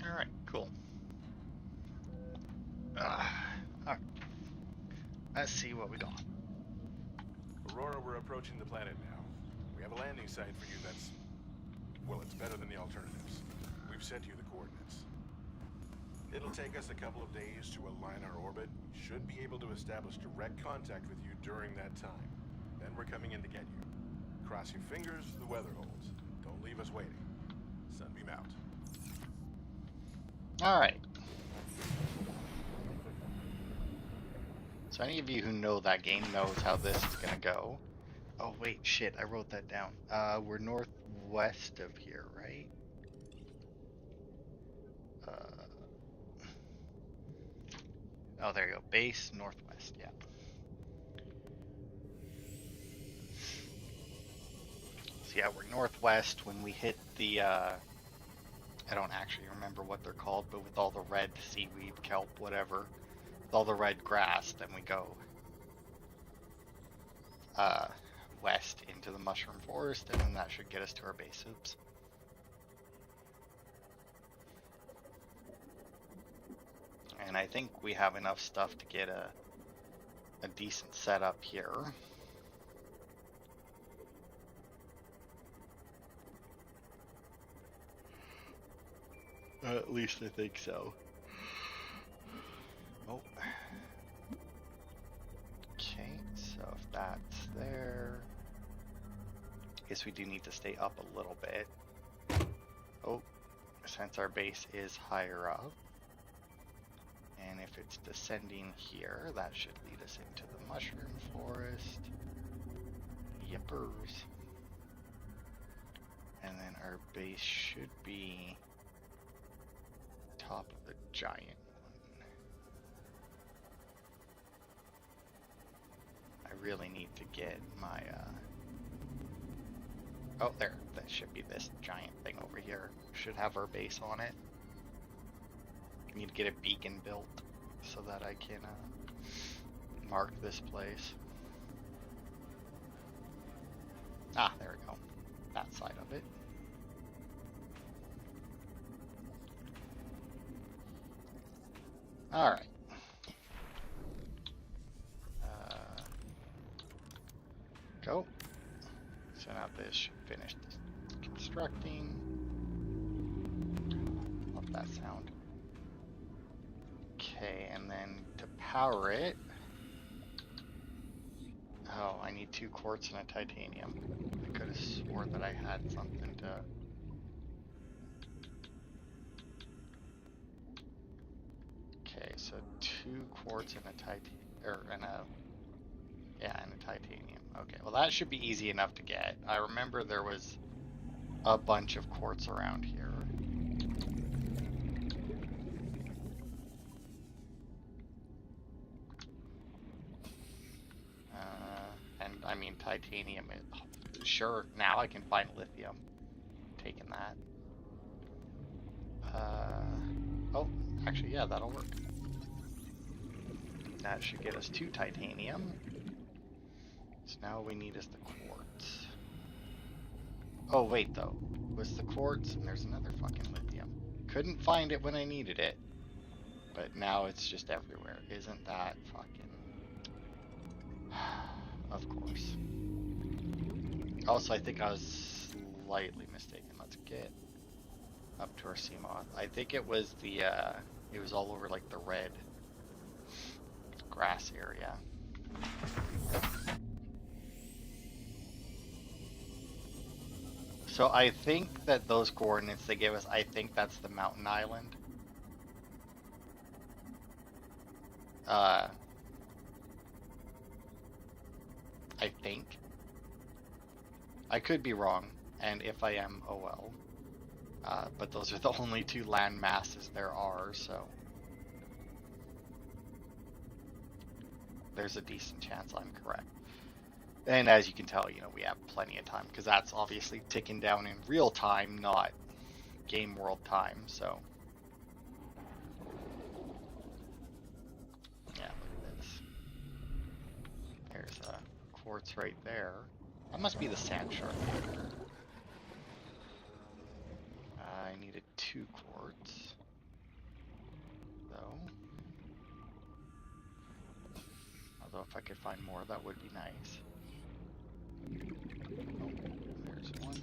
Alright, cool. Alright. Let's see what we got. Aurora, we're approaching the planet now. We have a landing site for you that's... well, it's better than the alternatives. We've sent you the coordinates. It'll take us a couple of days to align our orbit. We should be able to establish direct contact with you during that time. Then we're coming in to get you. Cross your fingers, the weather holds. Don't leave us waiting. Sunbeam out. Alright. So any of you who know that game knows how this is gonna go. Oh wait, shit, I wrote that down. We're northwest of here, right? Oh, there you go. Base northwest, yeah. So yeah, we're northwest. When we hit the, I don't actually remember what they're called, but with all the red seaweed, kelp, whatever, with all the red grass, then we go west into the mushroom forest, and then that should get us to our base. Oops. And I think we have enough stuff to get a decent setup here. At least I think so. Oh. Okay, so if that's there, I guess we do need to stay up a little bit. Oh, since our base is higher up, and if it's descending here, that should lead us into the mushroom forest. Yippers. And then our base should be top of the giant one. I really need to get my, oh, there. That should be this giant thing over here. Should have our base on it. I need to get a beacon built so that I can mark this place. Ah, there we go. That side of it. Alright. Go. So now this should finish constructing. Love that sound. Okay, and then to power it, oh, I need 2 quartz and a titanium. I could have swore that I had something to. Okay, so 2 quartz and a titanium. Okay, well that should be easy enough to get. I remember there was a bunch of quartz around here. I mean, titanium is, sure, now I can find lithium. Taking that. Oh, actually, yeah, that'll work. That should get us 2 titanium. So now we need is the quartz. Oh, wait, though. Was the quartz, and there's another fucking lithium. Couldn't find it when I needed it. But now it's just everywhere. Isn't that fucking... Of course. Also, I think I was slightly mistaken. Let's get up to our Seamoth. I think it was the, it was all over, like, the red grass area. So I think that those coordinates they gave us, I think that's the mountain island. I think. I could be wrong, and if I am, oh well. But those are the only 2 land masses there are, so there's a decent chance I'm correct. And as you can tell, you know, we have plenty of time, because that's obviously ticking down in real time, not game world time, so. Yeah, look at this. There's a quartz right there. That must be the sand shark. I needed 2 quartz. Although if I could find more, that would be nice. Oh, there's one.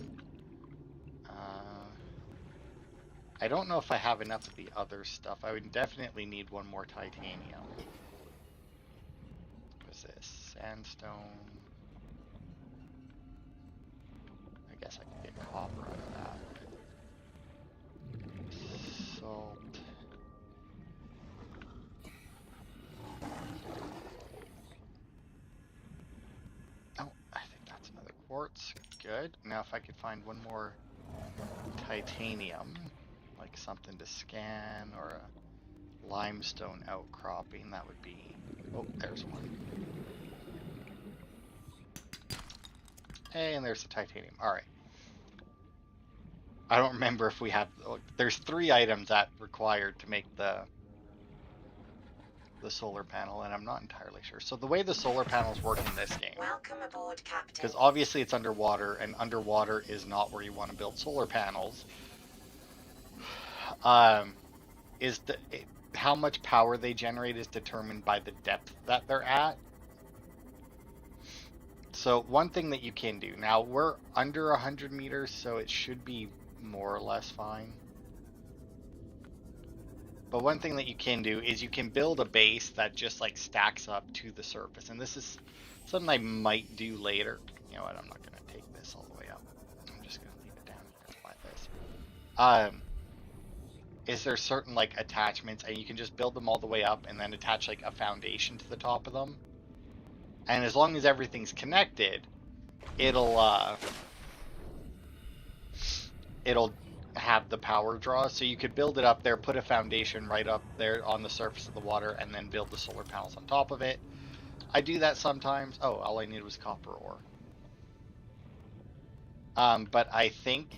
I don't know if I have enough of the other stuff. I would definitely need one more titanium. What's this? Sandstone. I guess I could get copper out of that. Salt. Oh, I think that's another quartz. Good. Now if I could find one more titanium, like something to scan or a limestone outcropping, that would be... Oh, there's one. Hey, and there's the titanium. Alright. I don't remember if we have... Oh, there's 3 items that required to make the solar panel, and I'm not entirely sure. So the way the solar panels work in this game... Welcome aboard, Captain. Because obviously it's underwater, and underwater is not where you want to build solar panels. Is the... How much power they generate is determined by the depth that they're at. So one thing that you can do, now we're under 100 meters, so it should be more or less fine. But one thing that you can do is you can build a base that just like stacks up to the surface. And this is something I might do later. You know what, I'm not going to take this all the way up. I'm just going to leave it down here like this. Is there certain like attachments, and you can just build them all the way up and then attach like a foundation to the top of them. And as long as everything's connected, it'll have the power draw. So you could build it up there, put a foundation right up there on the surface of the water, and then build the solar panels on top of it. I do that sometimes. Oh, all I needed was copper ore. But I think,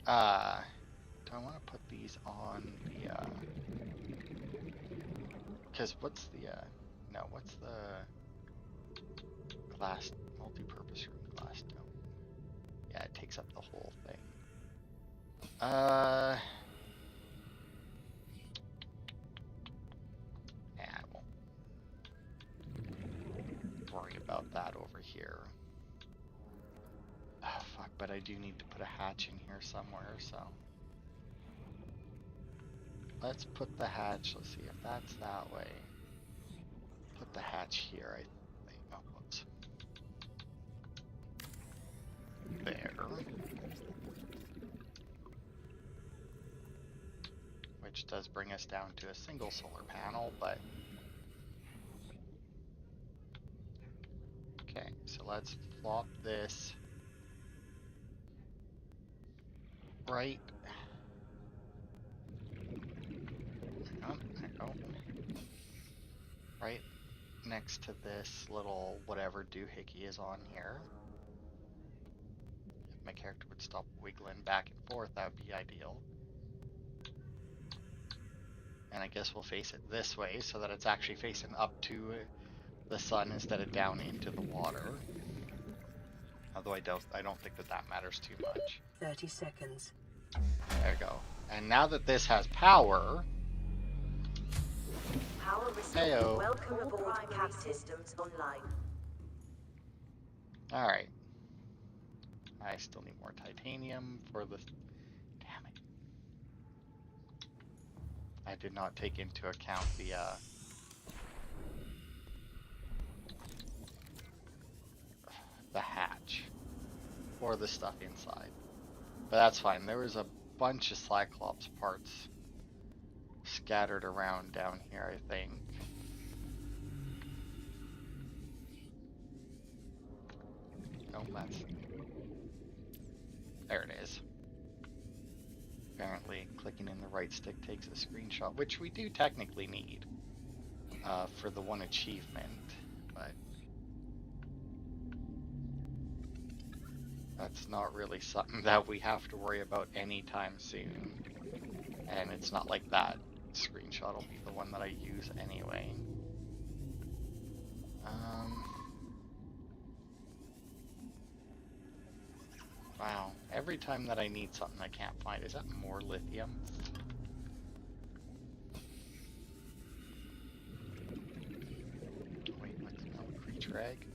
do I want to put these on the, because what's the, no, what's the glass, multi-purpose room glass dome? Yeah, it takes up the whole thing. Yeah, I won't worry about that over here. Oh, fuck, but I do need to put a hatch in here somewhere, so. Let's put the hatch, let's see if that's that way. Put the hatch here, I think. Oh, whoops. There. Which does bring us down to a single solar panel, but... Okay, so let's flop this right... Oh, there we go. Right next to this little whatever doohickey is on here. If my character would stop wiggling back and forth, that would be ideal. And I guess we'll face it this way so that it's actually facing up to the sun instead of down into the water. Although I don't think that matters too much. 30 seconds. There we go. And now that this has power... Power restored. Heyo. Welcome aboard, Cap systems online. Alright. I still need more titanium for the... Damn it. I did not take into account the hatch. Or the stuff inside. But that's fine. There was a bunch of Cyclops parts scattered around down here, I think. Oh, that's... There it is. Apparently, clicking in the right stick takes a screenshot, which we do technically need for the one achievement, but that's not really something that we have to worry about anytime soon. And it's not like that screenshot will be the one that I use anyway. Wow, every time that I need something I can't find. Is that more lithium? Wait, what's no? frag.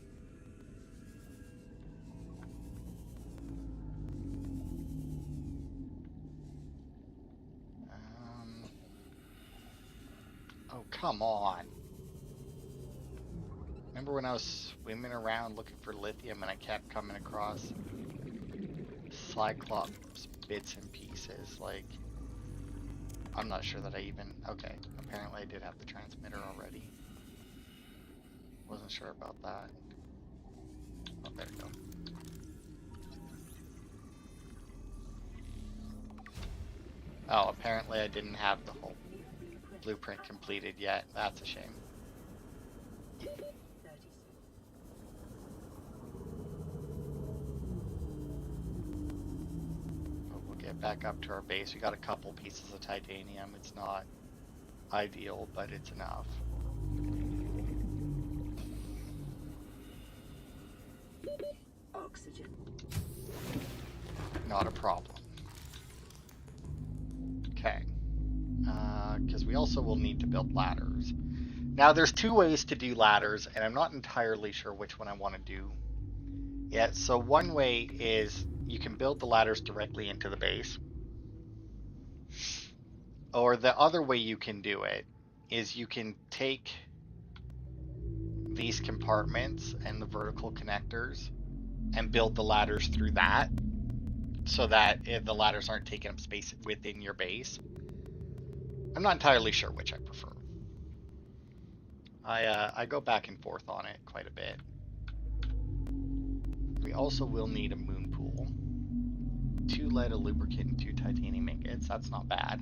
Oh, come on. Remember when I was swimming around looking for lithium and I kept coming across Cyclops bits and pieces? Like, I'm not sure that I even... Okay, apparently I did have the transmitter already. Wasn't sure about that. Oh, there we go. Oh, apparently I didn't have the whole blueprint completed yet. That's a shame. But we'll get back up to our base. We got a couple pieces of titanium. It's not ideal, but it's enough. Oxygen. Not a problem. Okay. Because we also will need to build ladders. Now, there's two ways to do ladders, and I'm not entirely sure which one I want to do yet. So one way is you can build the ladders directly into the base. Or the other way you can do it is you can take these compartments and the vertical connectors and build the ladders through that, so that the ladders aren't taking up space within your base. I'm not entirely sure which I prefer. I go back and forth on it quite a bit. We also will need a moon pool. 2 lead, a lubricant, and 2 titanium ingots. That's not bad.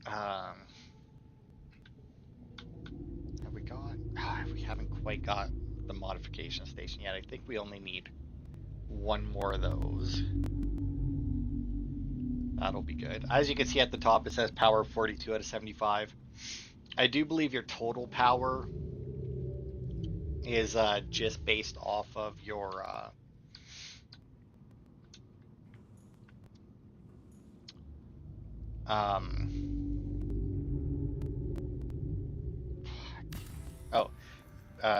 Have we got... we haven't quite got the modification station yet. I think we only need one more of those. That'll be good. As you can see at the top, it says power 42 out of 75. I do believe your total power is just based off of your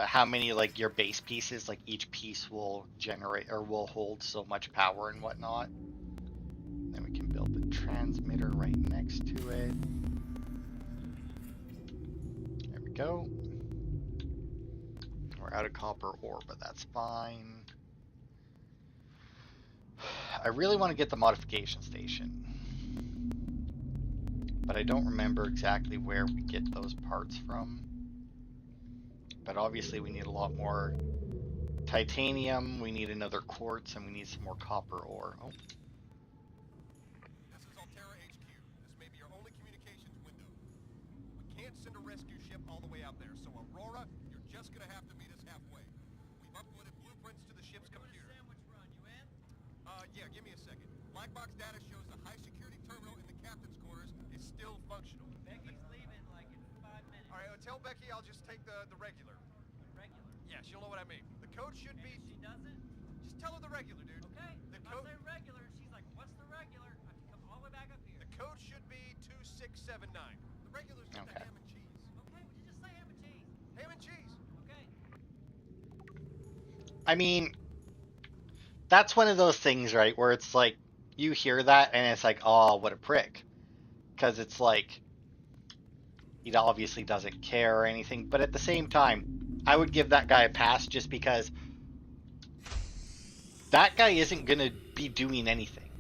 how many, like, your base pieces, like each piece will generate or will hold so much power and whatnot. Then we can build the transmitter right next to it. There we go. We're out of copper ore, but that's fine. I really want to get the modification station, but I don't remember exactly where we get those parts from. But obviously we need a lot more titanium, we need another quartz, and we need some more copper ore. Oh. This is Altera HQ. This may be your only communications window. We can't send a rescue ship all the way out there, so Aurora, you're just gonna have to meet us halfway. We've uploaded blueprints to the ship's computer. Sandwich run, you in? Yeah, give me a second. Black box data shows the high security terminal in the captain's quarters is still functional. Becky's leaving like in 5 minutes. All right, tell Becky I'll just take the regular. Regular. Yeah, she'll know what I mean. The code should be... If she doesn't, Just tell her the regular, dude. okay. The If code... I say regular, she's like, what's the regular? I have to come all the way back up here. The code should be 2679. The regular's just Okay. the ham and cheese. Okay, would you just say ham and cheese? Ham and cheese. Okay. I mean, that's one of those things, right, where it's like, you hear that and it's like, oh, what a prick. Because it's like, he obviously doesn't care or anything, but at the same time, I would give that guy a pass just because that guy isn't going to be doing anything.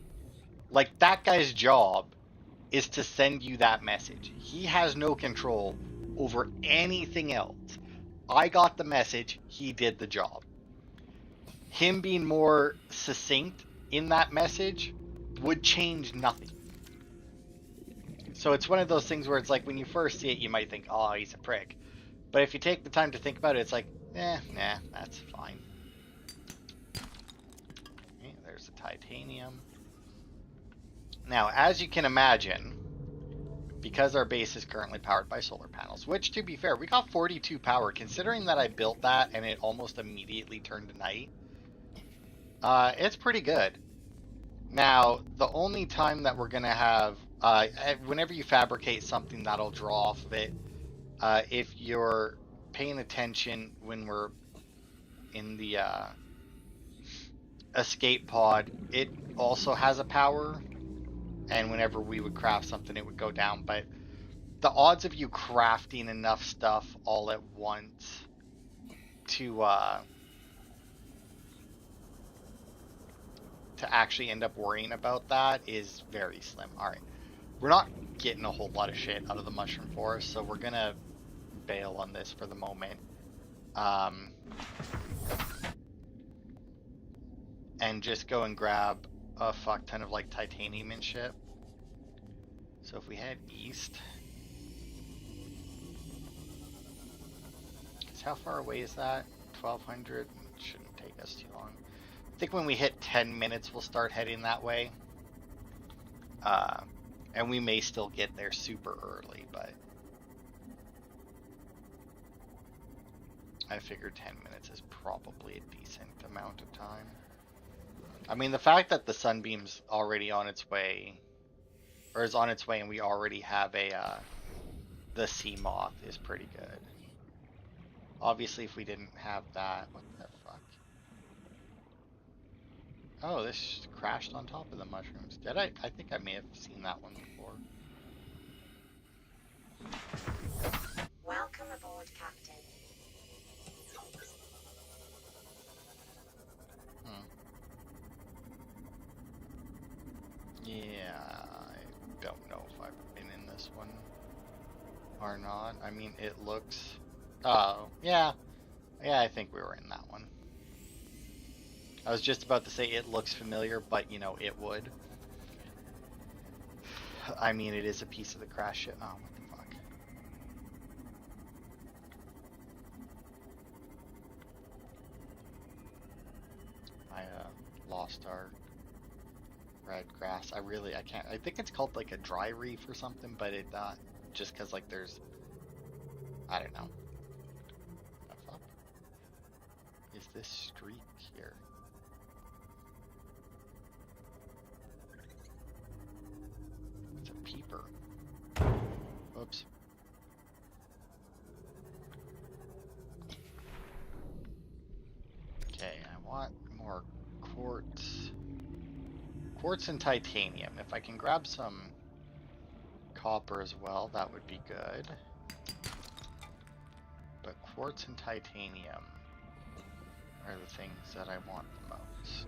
Like, that guy's job is to send you that message. He has no control over anything else. I got the message, he did the job. Him being more succinct in that message would change nothing. So it's one of those things where it's like, when you first see it, you might think, oh, he's a prick. But if you take the time to think about it, it's like, nah, that's fine. Okay, there's the titanium. Now, as you can imagine, because our base is currently powered by solar panels, which, to be fair, we got 42 power, considering that I built that and it almost immediately turned to night. It's pretty good. Now, the only time that we're going to have, whenever you fabricate something, that'll draw off of it. If your paying attention when we're in the escape pod, it also has a power, and whenever we would craft something, it would go down. But the odds of you crafting enough stuff all at once to actually end up worrying about that is very slim. All right, we're not getting a whole lot of shit out of the mushroom forest, so we're gonna bail on this for the moment. And just go and grab a fuck ton of like titanium and shit. So if we head east, how far away is that? 1200. Shouldn't take us too long. I think when we hit 10 minutes, we'll start heading that way. And we may still get there super early, but I figured 10 minutes is probably a decent amount of time. I mean, the fact that the sunbeam's already on its way, or is on its way, and we already have the sea moth is pretty good. Obviously, if we didn't have that, what the fuck? Oh, this crashed on top of the mushrooms. Did I? I think I may have seen that one before. Welcome aboard, Captain. Yeah, I don't know if I've been in this one or not. I mean, it looks... Oh, yeah. Yeah, I think we were in that one. I was just about to say it looks familiar, but, you know, it would. I mean, it is a piece of the crash ship. Oh, what the fuck. I lost our red grass. I can't, I think it's called like a dry reef or something, but it, just because like there's, I don't know. What the fuck is this streak here? It's a peeper. Oops. Okay, I want more quartz. Quartz and titanium. If I can grab some copper as well, that would be good. But quartz and titanium are the things that I want the most.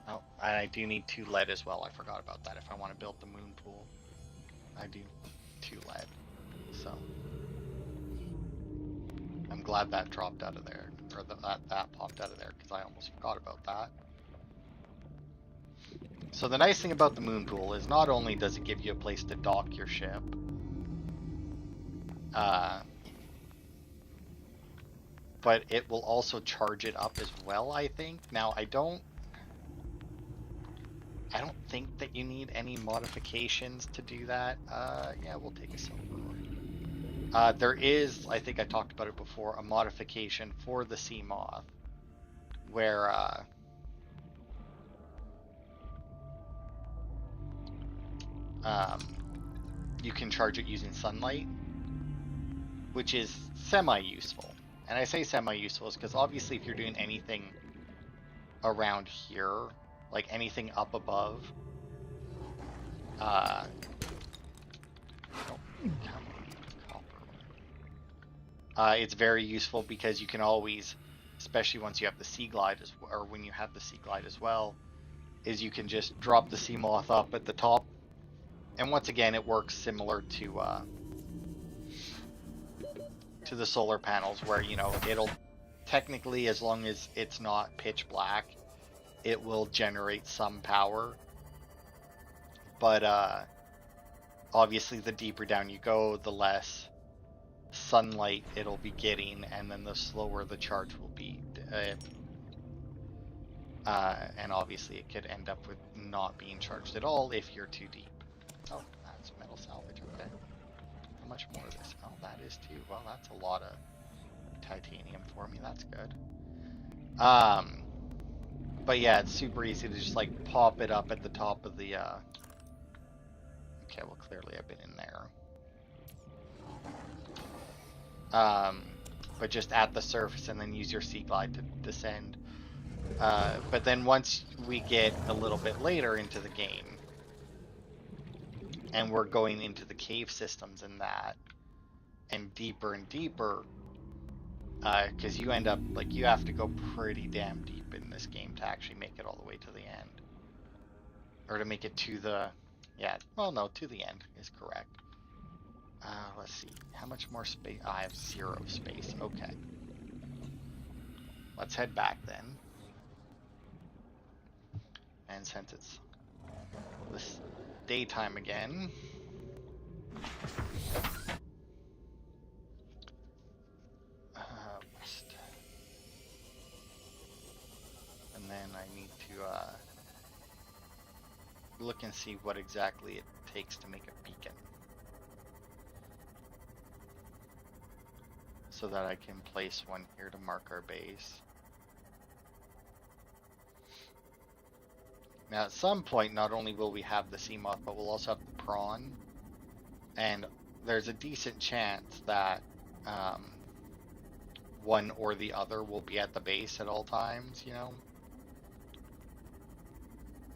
Oh, and I do need 2 lead as well. I forgot about that. If I want to build the moon pool, I do 2 lead. So I'm glad that dropped out of there, or that popped out of there, because I almost forgot about that. So the nice thing about the moon pool is not only does it give you a place to dock your ship, but it will also charge it up as well, I think. Now, I don't think that you need any modifications to do that. Yeah, we'll take a silver ore. There is, I think I talked about it before, a modification for the sea moth where you can charge it using sunlight, which is semi-useful. And I say semi-useful is because obviously if you're doing anything around here, like anything up above, oh, come on, copper. It's very useful because you can always, especially once you have the sea glide, or when you have the sea glide as well, is you can just drop the sea moth up at the top. And once again, it works similar to the solar panels, where, you know, it'll technically, as long as it's not pitch black, it will generate some power. But obviously, the deeper down you go, the less sunlight it'll be getting, and then the slower the charge will be. And obviously, it could end up with not being charged at all if you're too deep. Oh, that's metal salvage, okay. How much more of this? Oh, that is too. Well, that's a lot of titanium for me. That's good. But yeah, it's super easy to just like pop it up at the top of the. Okay, well, clearly I've been in there. But just at the surface and then use your sea glide to descend. But then once we get a little bit later into the game, and we're going into the cave systems and that, and deeper, because you end up, like, you have to go pretty damn deep in this game to actually make it all the way to the end. Or to make it to the, yeah, well, no, to the end is correct. Let's see, how much more space? I have 0 space, okay. Let's head back then. And since it's this daytime again, west. And then I need to look and see what exactly it takes to make a beacon, so that I can place one here to mark our base. Now at some point, not only will we have the sea moth, but we'll also have the prawn, and there's a decent chance that one or the other will be at the base at all times, you know?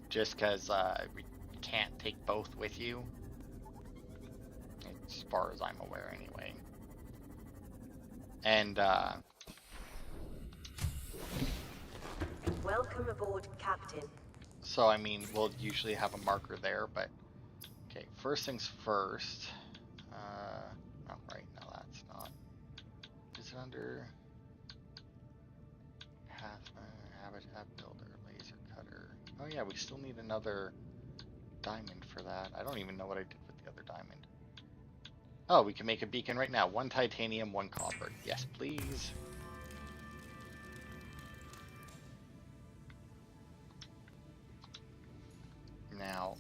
Just because we can't take both with you, as far as I'm aware anyway. And Welcome aboard, Captain. so I mean, we'll usually have a marker there, but okay, first things first. Oh, right, no, that's not. Is it under habitat builder, laser cutter? Oh yeah, we still need another diamond for that. I don't even know what I did with the other diamond. Oh, we can make a beacon right now. 1 titanium, 1 copper. Yes, please. Now,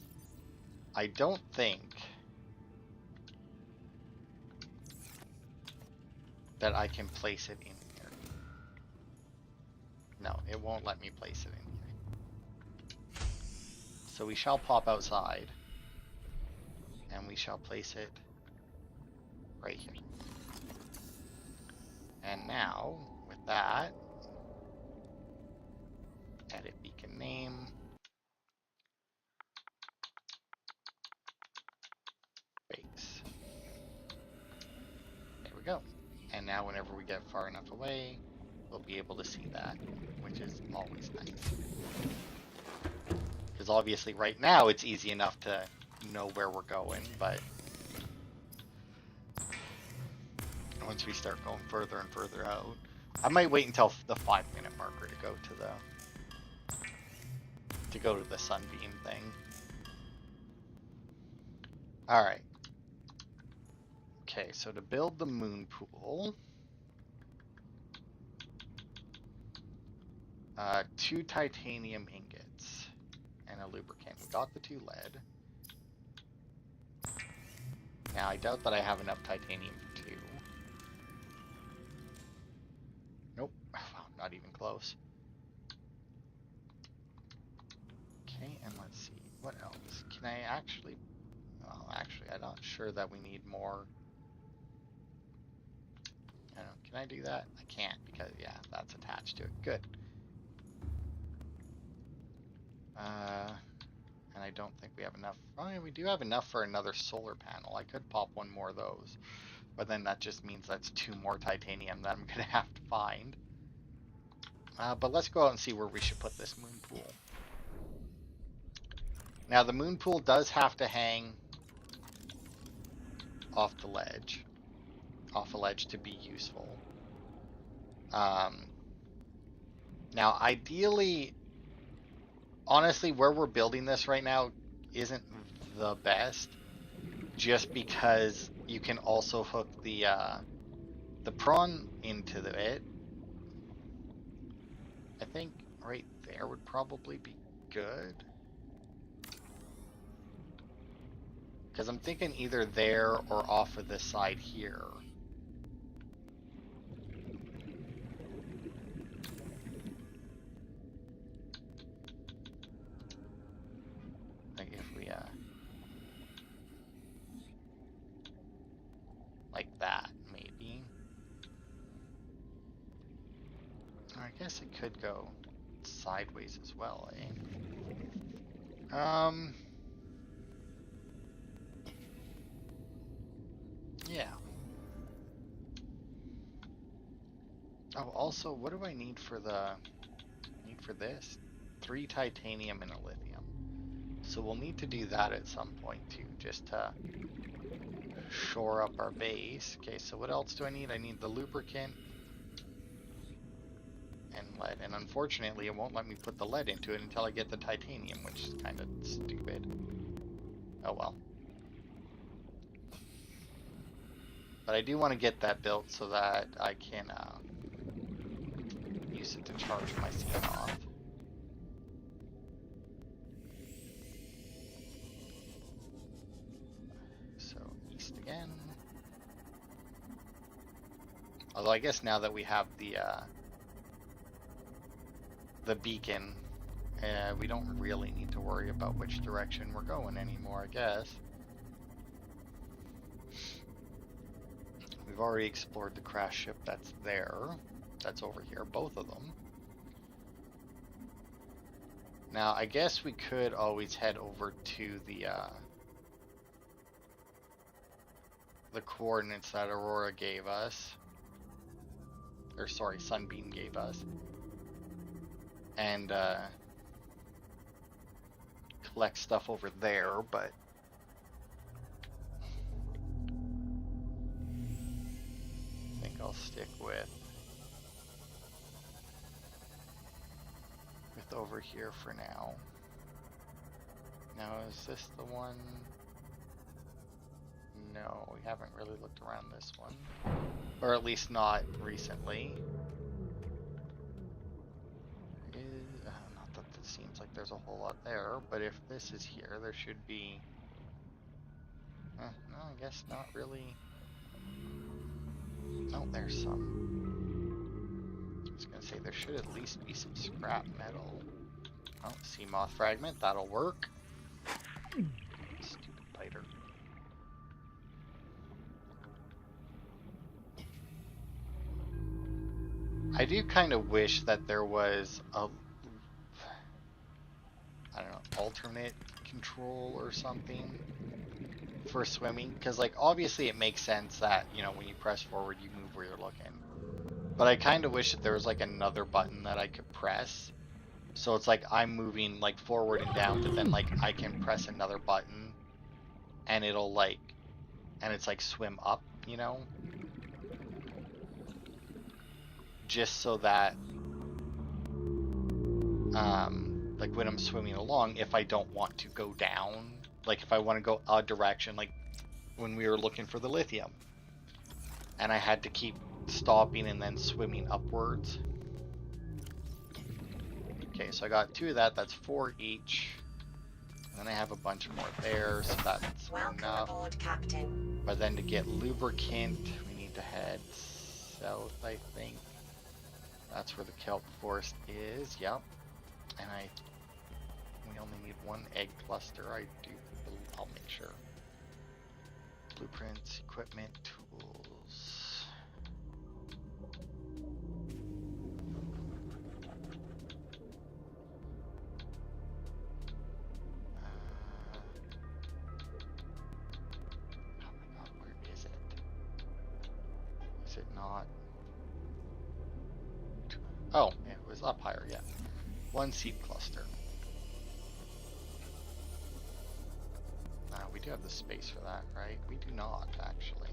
I don't think that I can place it in here. No, it won't let me place it in here. So we shall pop outside, and we shall place it right here. And now, with that, edit beacon name. Base. There we go. And now whenever we get far enough away, we'll be able to see that, which is always nice. Because obviously right now it's easy enough to know where we're going, but once we start going further and further out, I might wait until the 5-minute marker to go to the sunbeam thing. All right. Okay, so to build the moon pool, 2 titanium ingots and a lubricant. We got the 2 lead. Now I doubt that I have enough titanium for 2. Nope, not even close. Okay, and let's see, what else? Can I actually, well, actually, I'm not sure that we need more. I don't know, can I do that? I can't, because, yeah, that's attached to it. Good. And I don't think we have enough. Oh, yeah, we do have enough for another solar panel. I could pop one more of those, but then that just means that's 2 more titanium that I'm going to have to find. But let's go out and see where we should put this moon pool. Now, the moon pool does have to hang off a ledge to be useful. Now, ideally, honestly, where we're building this right now isn't the best, just because you can also hook the prawn into it. I think right there would probably be good. Because I'm thinking either there or off of this side here. Like if we I guess it could go sideways as well, eh? Yeah. Oh, also, what do I need for this? 3 titanium and a lithium. So we'll need to do that at some point too, just to shore up our base. Okay, so what else do I need? I need the lubricant and lead. And unfortunately, it won't let me put the lead into it until I get the titanium, which is kind of stupid. Oh well. But I do want to get that built so that I can use it to charge my Xenon. So east again. Although I guess now that we have the beacon, we don't really need to worry about which direction we're going anymore, I guess. We've already explored the crash ship that's there. That's over here, both of them. Now, I guess we could always head over to the coordinates that Aurora gave us. Or sorry, Sunbeam gave us. And collect stuff over there, but I think I'll stick with over here for now. Now, is this the one? No, we haven't really looked around this one. Or at least not recently. Not that it seems like there's a whole lot there, but if this is here, there should be... no, I guess not really. No, there's some. I was gonna say there should at least be some scrap metal. Oh, sea moth fragment, that'll work. Stupid biter. I do kind of wish that there was a, I don't know, alternate control or something for swimming, because like obviously it makes sense that, you know, when you press forward you move where you're looking, but I kind of wish that there was like another button that I could press, so it's like I'm moving like forward and down, but then like I can press another button and it'll like, and it's like swim up, you know, just so that like when I'm swimming along, if I don't want to go down, like if I want to go a direction, like when we were looking for the lithium and I had to keep stopping and then swimming upwards. Okay, so I got 2 of that, that's 4 each. And then I have a bunch more there, so that's Welcome enough. aboard, Captain. But then to get lubricant, we need to head south, I think. That's where the kelp forest is, yep. And we only need 1 egg cluster, I'll make sure. Blueprints, equipment, tools. Oh my god, where is it? Is it not? Oh, it was up higher, yeah. 1 seed cluster. We do have the space for that, right? We do not, actually.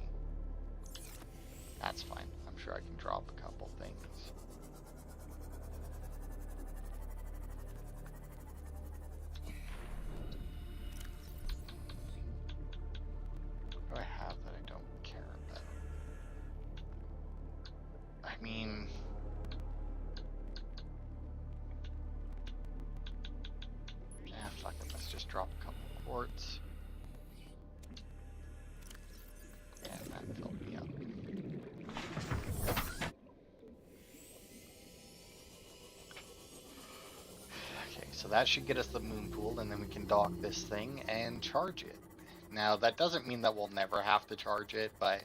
That's fine. I'm sure I can drop a couple things. What do I have that I don't care about? I mean... yeah, fuck it. Let's just drop a couple quartz. And that filled me up. Okay, so that should get us the moon pool, and then we can dock this thing and charge it. Now, that doesn't mean that we'll never have to charge it, but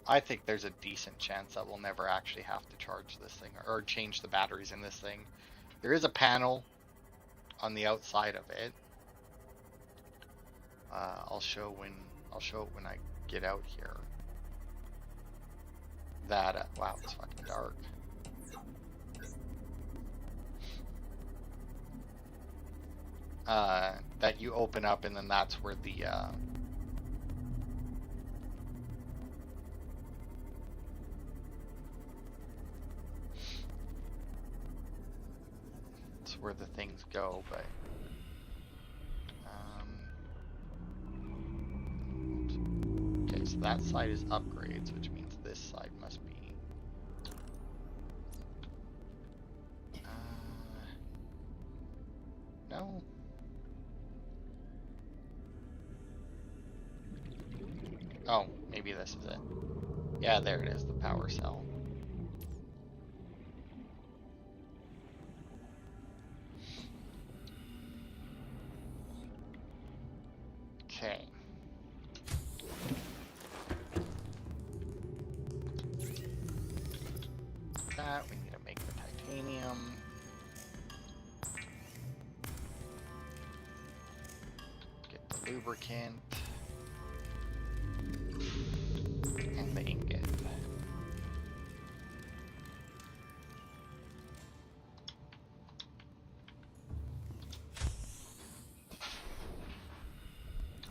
I think there's a decent chance that we'll never actually have to charge this thing or change the batteries in this thing. There is a panel on the outside of it. I'll show it when I get out here. That wow, it's fucking dark. That you open up, and then that's where the it's where the things go, but oops. Okay, so that side is upgrades, which means this side must be no. Oh, maybe this is it. Yeah, there it is, the power cell. Okay. That, we need to make the titanium. Get the lubricant. And the ingot.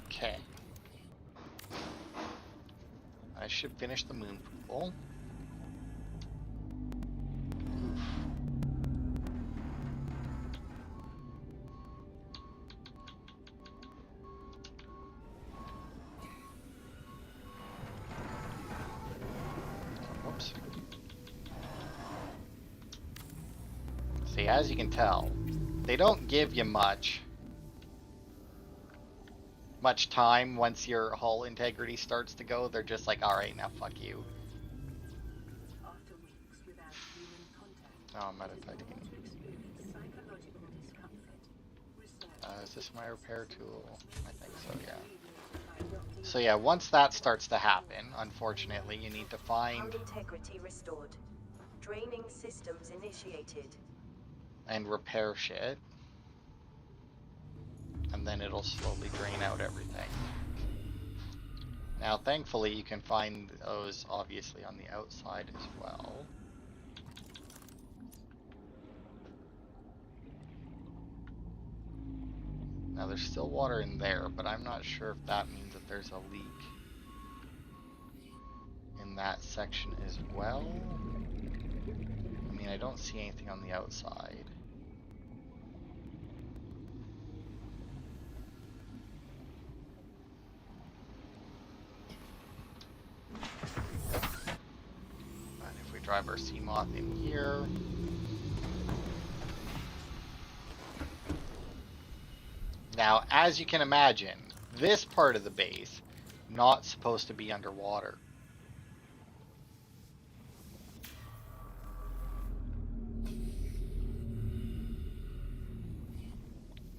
Okay. I should finish the moon pool. Whoops. See, as you can tell, they don't give you much time once your hull integrity starts to go. They're just like, alright, now fuck you. After weeks without human contact, Oh, I'm out of titanium. psychological discomfort. Is this my repair tool? I think so, yeah. So yeah, once that starts to happen, unfortunately, you need to find Hull integrity restored. Draining systems initiated. and repair shit. And then it'll slowly drain out everything. Now, thankfully, you can find those obviously on the outside as well. Now, there's still water in there, but I'm not sure if that means that there's a leak in that section as well. I mean, I don't see anything on the outside. And if we drive our Seamoth in here, now, as you can imagine, this part of the base not supposed to be underwater.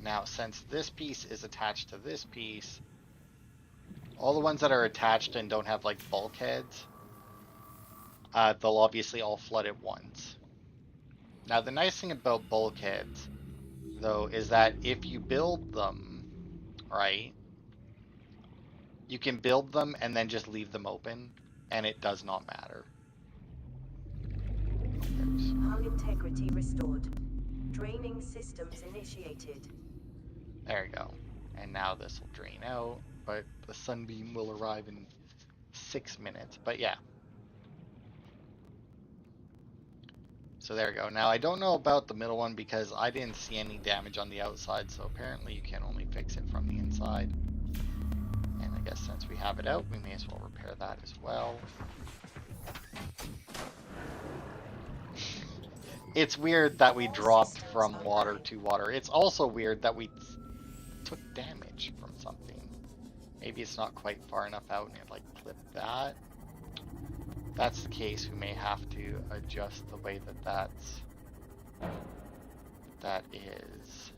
Now, since this piece is attached to this piece, all the ones that are attached and don't have like bulkheads, they'll obviously all flood at once. Now, the nice thing about bulkheads, though, is that if you build them, right, you can build them and then just leave them open, and it does not matter. Hull integrity restored. Draining systems initiated. There you go. And now this will drain out, but the sunbeam will arrive in 6 minutes. But yeah. So there you go. Now I don't know about the middle one because I didn't see any damage on the outside, so apparently you can only fix it from the inside. And I guess since we have it out, we may as well repair that as well. It's weird that we dropped from water to water. It's also weird that we took damage from something. Maybe it's not quite far enough out and it like clipped that. If that's the case, we may have to adjust the way that that is.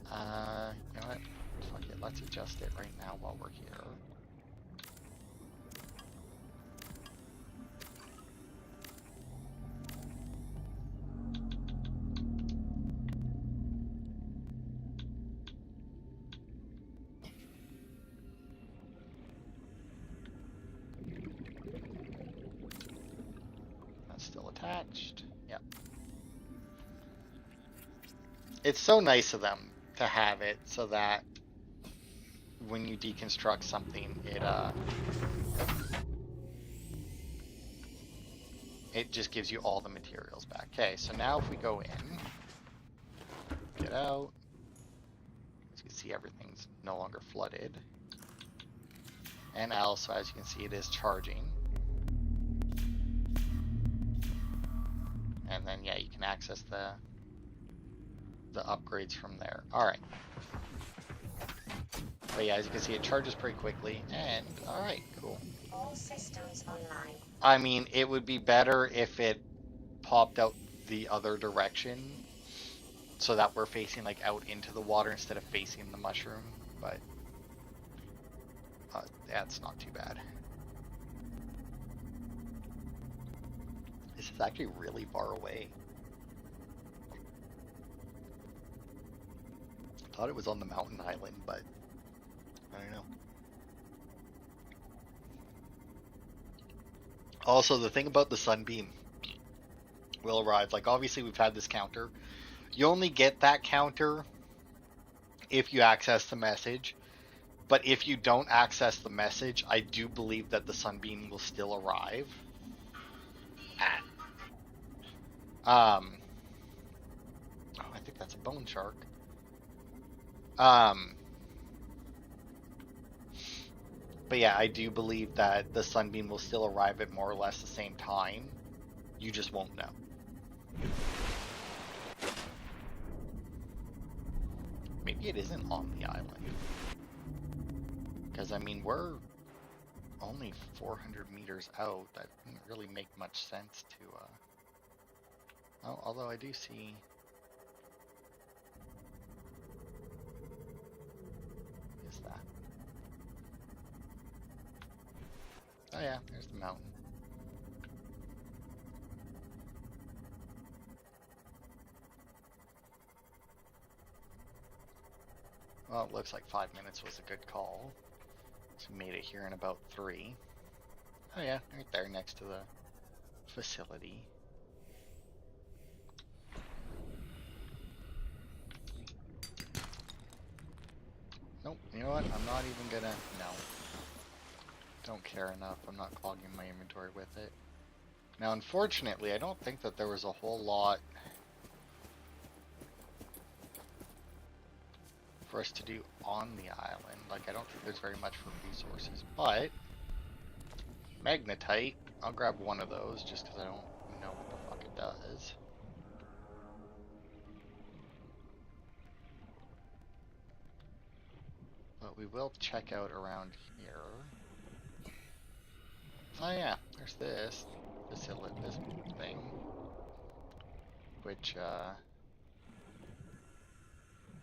You know what? Fuck it, let's adjust it right now while we're here. attached. Yep. It's so nice of them to have it so that when you deconstruct something, it just gives you all the materials back. Okay, so now if we go in, get out, as you can see everything's no longer flooded. And also, as you can see, it is charging. And then, yeah, you can access the upgrades from there. Alright. But yeah, as you can see, it charges pretty quickly. And, alright, cool. All systems online. I mean, it would be better if it popped out the other direction so that we're facing, like, out into the water instead of facing the mushroom. But that's not too bad. This is actually really far away. I thought it was on the mountain island, but I don't know. Also, the thing about the sunbeam will arrive, like obviously we've had this counter. You only get that counter if you access the message. But if you don't access the message, I do believe that the sunbeam will still arrive. Oh, I think that's a bone shark. But yeah, I do believe that the sunbeam will still arrive at more or less the same time. You just won't know. Maybe it isn't on the island. Because, I mean, we're only 400 meters out. That didn't really make much sense to, Oh, although I do see... What is that? Oh yeah, there's the mountain. Well, it looks like 5 minutes was a good call. So we made it here in about 3. Oh yeah, right there next to the facility. Nope, you know what? I'm not even gonna... No. Don't care enough. I'm not clogging my inventory with it. Now, unfortunately, I don't think that there was a whole lot for us to do on the island. Like, I don't think there's very much for resources, but magnetite, I'll grab one of those just because I don't know what the fuck it does. But we will check out around here. Oh yeah, there's this facility, this thing, which I'm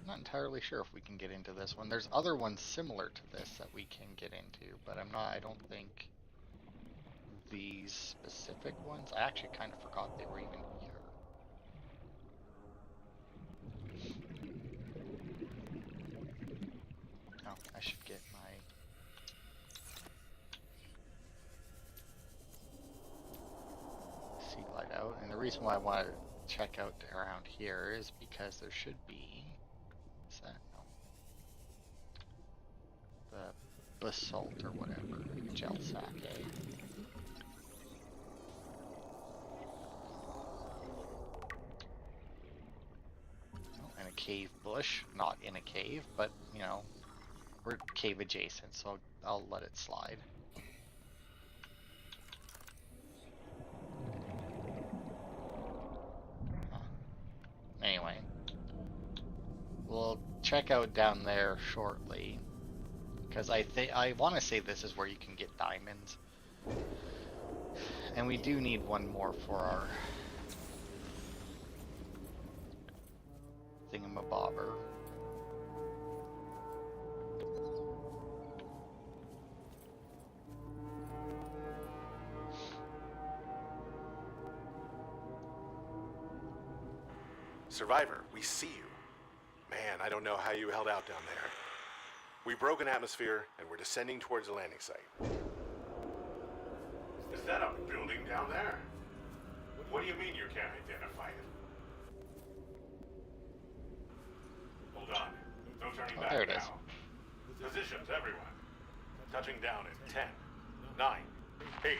not entirely sure if we can get into this one. There's other ones similar to this that we can get into, but I don't think these specific ones, I actually kind of forgot they were even here. Oh, I should get my... sea glide out, and the reason why I want to check out around here is because there should be... Is that? No. The basalt or whatever, gel sack, eh? And a cave bush, not in a cave, but you know, we're cave adjacent, so I'll let it slide. Anyway, we'll check out down there shortly, because I want to say this is where you can get diamonds, and we do need one more for our thingamabobber. Survivor, we see you. Man, I don't know how you held out down there. We broke an atmosphere, and we're descending towards the landing site. Is that a building down there? What What do you mean you can't identify it? Hold on. No turning back there it is. now. Positions, everyone. Touching down in 10, 9, 8.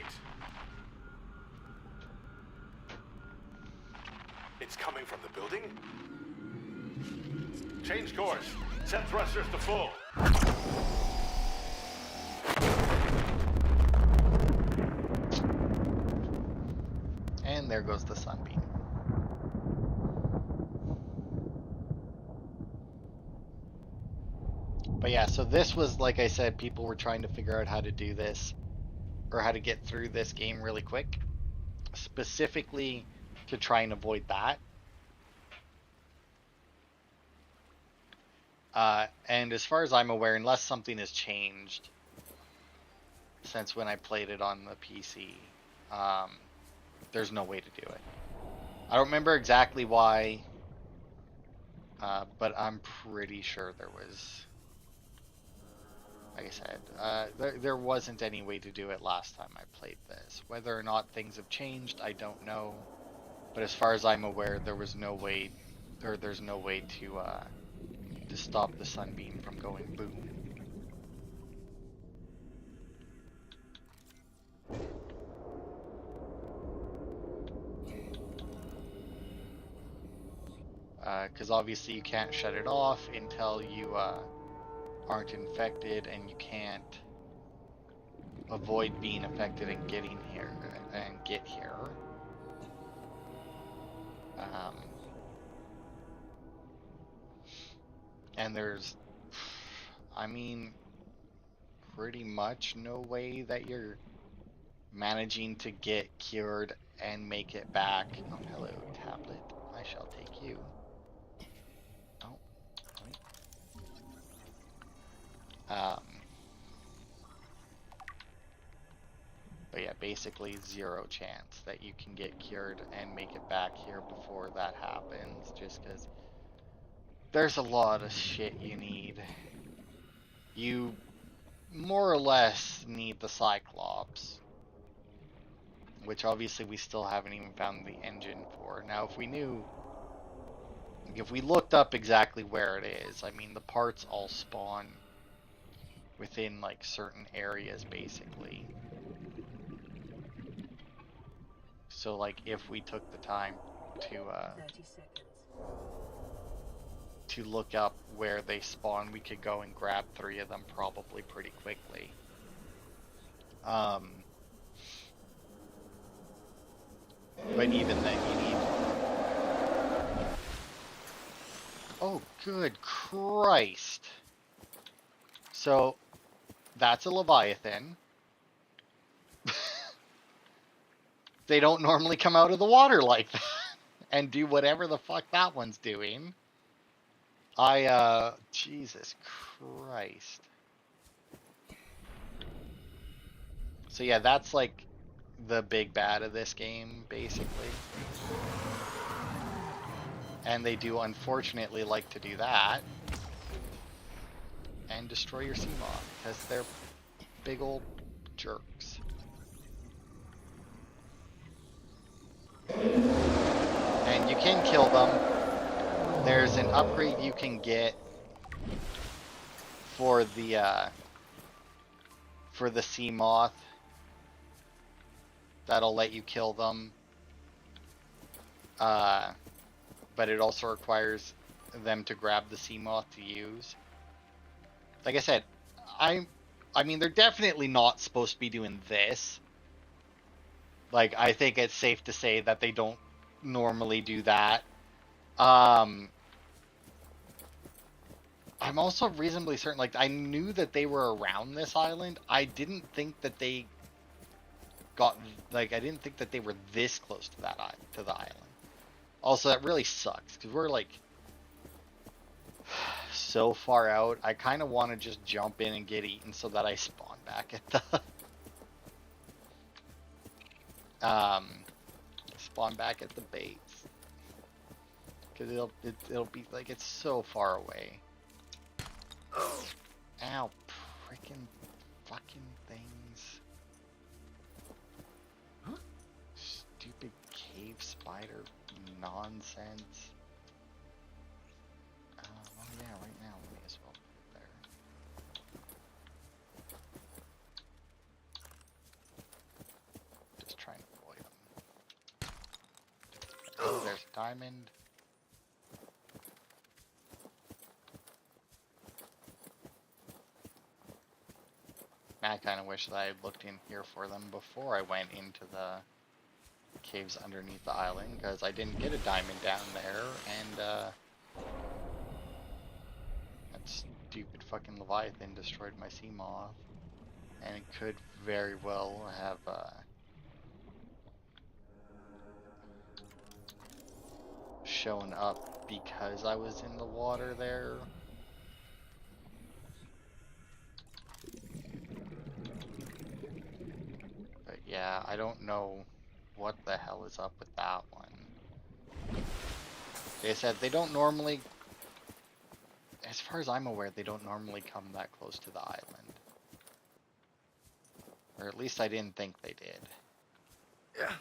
It's coming from the building? Change course. Set thrusters to full. And there goes the sunbeam. But yeah, so this was, like I said, people were trying to figure out how to do this, or how to get through this game really quick, specifically to try and avoid that. And as far as I'm aware, unless something has changed since when I played it on the PC, there's no way to do it. I don't remember exactly why, but I'm pretty sure there was, like I said, there wasn't any way to do it last time I played this. Whether or not things have changed, I don't know. But as far as I'm aware, there was no way, or there's no way to stop the sunbeam from going boom. Because obviously you can't shut it off until you aren't infected, and you can't avoid being affected and getting here and get here. And there's, I mean, pretty much no way that you're managing to get cured and make it back. Oh, hello, tablet. I shall take you. Oh, wait. But yeah, basically zero chance that you can get cured and make it back here before that happens, just because there's a lot of shit you need. You more or less need the Cyclops, which obviously we still haven't even found the engine for. Now, if we knew, if we looked up exactly where it is, I mean, the parts all spawn within like certain areas, basically. So like if we took the time to 30 seconds. to look up where they spawn, we could go and grab 3 of them probably pretty quickly. But even then you need... Oh, good Christ. So, that's a Leviathan. They don't normally come out of the water like that and do whatever the fuck that one's doing. Jesus Christ. So yeah, that's like the big bad of this game, basically. And they do unfortunately like to do that. And destroy your Seamoth, because they're big old jerks. And you can kill them. There's an upgrade you can get for the Seamoth that'll let you kill them. But it also requires them to grab the Seamoth to use. Like I said, I mean, they're definitely not supposed to be doing this. Like, I think it's safe to say that they don't normally do that. I'm also reasonably certain, like, I knew that they were around this island. I didn't think that they got, like, I didn't think that they were this close to that to the island. Also, that really sucks, because we're, like, so far out. I kind of want to just jump in and get eaten so that I spawn back at the... spawn back at the base. Because it'll be, like, it's so far away. Ow, freaking fucking things. Stupid cave cave spider nonsense. Well, yeah, right now we may as well put it there. Just trying to avoid them. Oh, there's a diamond. I kind of wish that I had looked in here for them before I went into the caves underneath the island, because I didn't get a diamond down there, and that stupid fucking Leviathan destroyed my sea moth, and it could very well have shown up because I was in the water there. But yeah, I don't know what the hell is up with that one. They said they don't normally, as far as I'm aware, they don't normally come that close to the island. Or at least I didn't think they did. Yeah.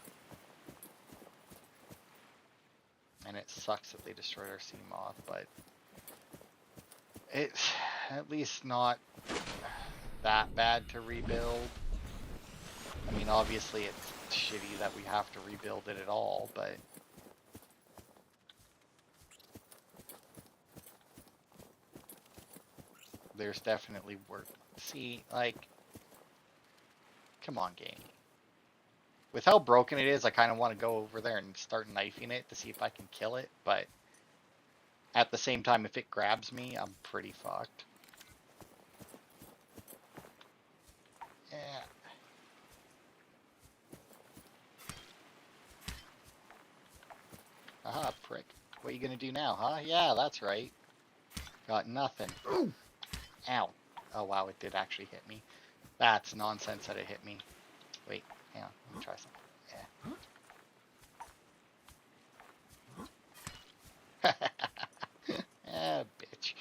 And it sucks that they destroyed our sea moth, but it's at least not that bad to rebuild. I mean, obviously it's shitty that we have to rebuild it at all, but there's definitely work. See, like, come on, game. With how broken it is, I kind of want to go over there and start knifing it to see if I can kill it, but at the same time, if it grabs me, I'm pretty fucked. Yeah. Aha, prick. What are you gonna do now, huh? Yeah, that's right. Got nothing. Ooh. Ow. Oh wow, it did actually hit me. That's nonsense that it hit me. Wait, hang on, let me try something. Yeah. Bitch.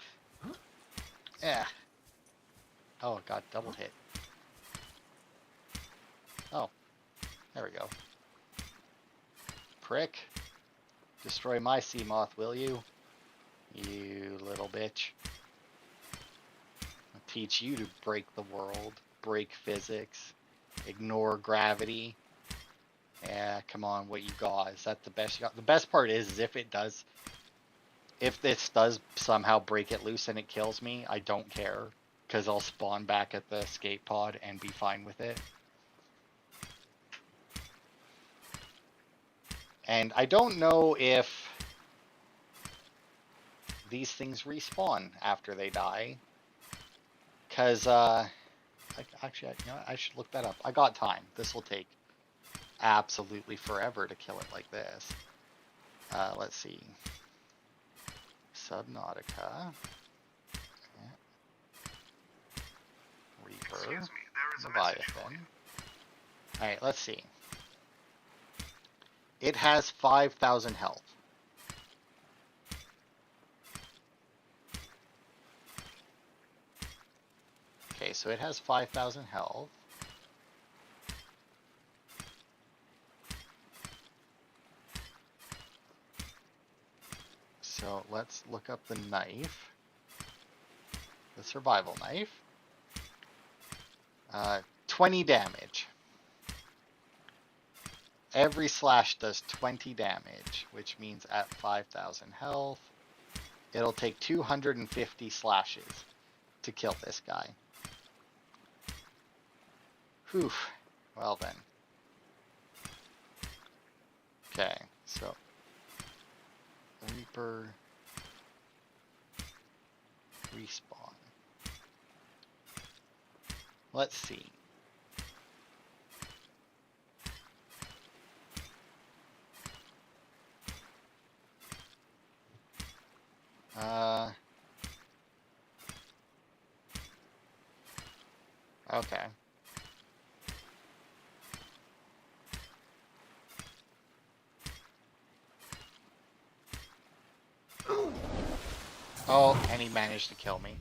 Yeah. Oh, it got double hit. Oh, there we go. Prick. Destroy my sea moth, will you? You little bitch. I'll teach you to break the world, break physics, ignore gravity. Yeah, come on, what you got? Is that the best you got? The best part is if this does somehow break it loose and it kills me, I don't care, because I'll spawn back at the escape pod and be fine with it. And I don't know if these things respawn after they die, because actually, you know what? I should look that up. I got time. This will take absolutely forever to kill it like this. Let's see. Subnautica. Yeah. Reaper. Leviathan. Alright, let's see. It has 5,000 health. Okay, so it has 5,000 health. So let's look up the knife. The survival knife. 20 damage. Every slash does 20 damage, which means at 5,000 health, it'll take 250 slashes to kill this guy. Whew. Well then. Okay, so Reaper respawn. Let's see. Okay. Oh, and he managed to kill me.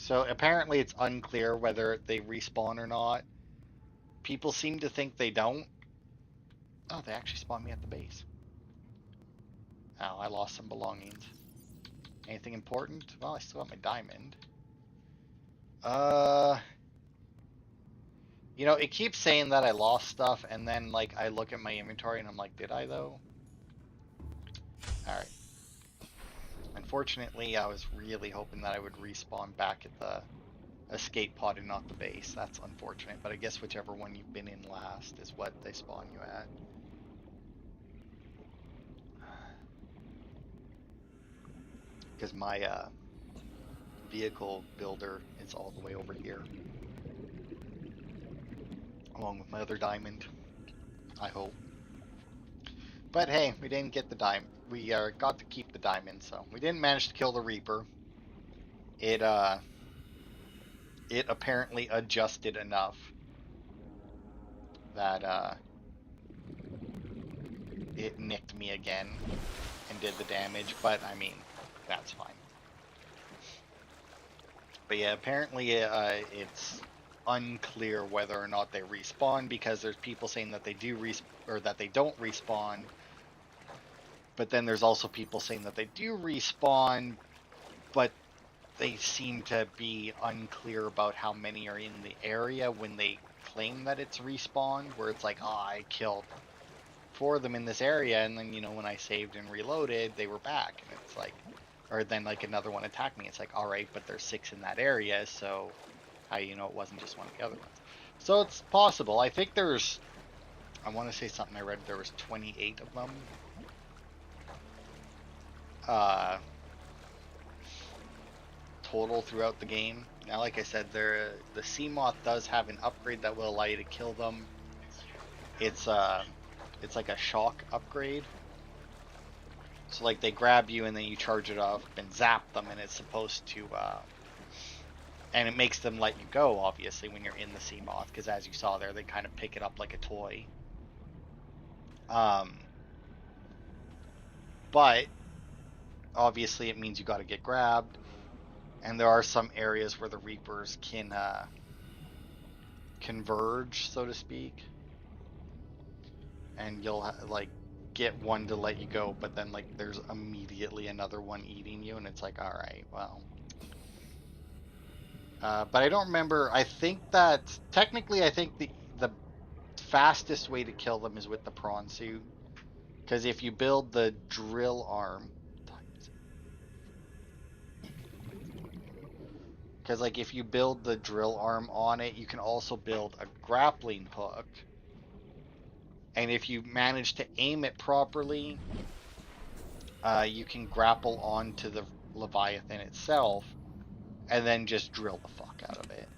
So apparently it's unclear whether they respawn or not. People seem to think they don't. Oh, they actually spawned me at the base. Oh, I lost some belongings. Anything important? Well, I still got my diamond. Uh, it keeps saying that I lost stuff, and then like I look at my inventory and I'm like, did I though? All right. Unfortunately, I was really hoping that I would respawn back at the escape pod and not the base. That's unfortunate, but I guess whichever one you've been in last is what they spawn you at. Because my vehicle builder is all the way over here, along with my other diamond, I hope. But hey, we didn't get the diamond. We got to keep the diamond, so we didn't manage to kill the Reaper. It apparently adjusted enough that it nicked me again and did the damage, but I mean, that's fine. But yeah, apparently it's unclear whether or not they respawn, because there's people saying that they do or that they don't respawn, but then there's also people saying that they do respawn, but they seem to be unclear about how many are in the area when they claim that it's respawned, where it's like, oh, I killed 4 of them in this area, and then, when I saved and reloaded, they were back, and it's like, or then like another one attacked me. It's like, all right, but there's 6 in that area, so how it wasn't just one of the other ones? So it's possible. I think I want to say something I read, there was 28 of them. Total throughout the game. Now, like I said, the Seamoth does have an upgrade that will allow you to kill them. It's like a shock upgrade. So like they grab you and then you charge it up and zap them, and it's supposed to and it makes them let you go, obviously, when you're in the Seamoth, because as you saw there, they kind of pick it up like a toy. But obviously it means you got to get grabbed, and there are some areas where the Reapers can converge, so to speak, and you'll like get one to let you go, but then like there's immediately another one eating you, and it's like, all right, well. But I don't remember. I think that technically, I think the fastest way to kill them is with the prawn suit, because if you build the drill arm, because like if you build the drill arm on it, you can also build a grappling hook, and if you manage to aim it properly, you can grapple onto the Leviathan itself, and then just drill the fuck out of it,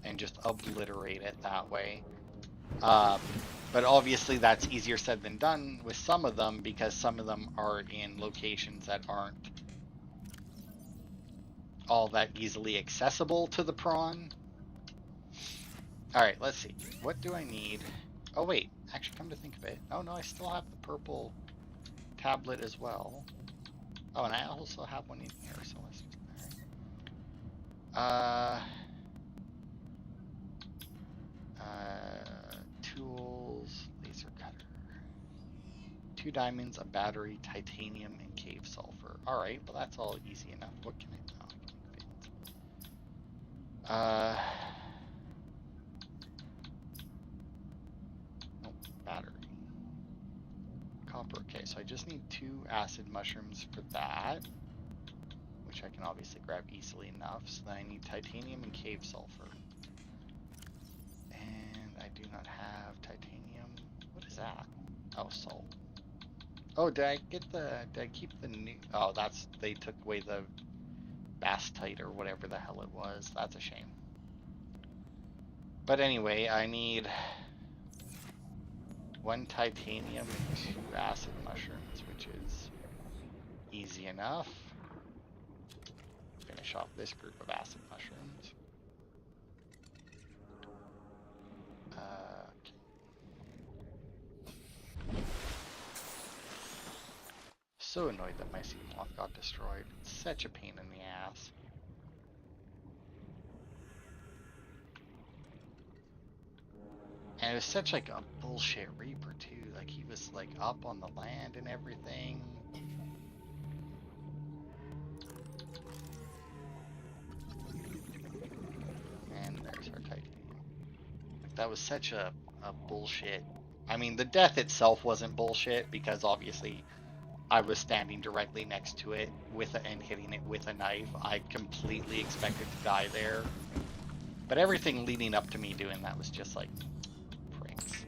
and just obliterate it that way. But obviously that's easier said than done with some of them, because some of them are in locations that aren't all that easily accessible to the prawn. Alright, let's see. What do I need? Oh wait, actually, come to think of it. Oh no, I still have the purple tablet as well. Oh, and I also have one in here, so let's just... Alright. Tools, laser cutter. 2 diamonds, a battery, titanium, and cave sulfur. Alright, well that's all easy enough. What can I do? Nope, battery. Copper. Okay, so I just need 2 acid mushrooms for that, which I can obviously grab easily enough. So then I need titanium and cave sulfur. And I do not have titanium. What is that? Oh, salt. Oh, did I keep the new... Oh, they took away the bastite or whatever the hell it was. That's a shame. But anyway, I need 1 titanium and 2 acid mushrooms, which is easy enough. Finish off this group of acid mushrooms. Okay. So annoyed that my Seamoth got destroyed. It's such a pain in the ass. And it was such like a bullshit Reaper too. Like he was like up on the land and everything. And there's our titanium. Like that was such a bullshit. I mean, the death itself wasn't bullshit because obviously I was standing directly next to it and hitting it with a knife. I completely expected to die there. But everything leading up to me doing that was just like pricks.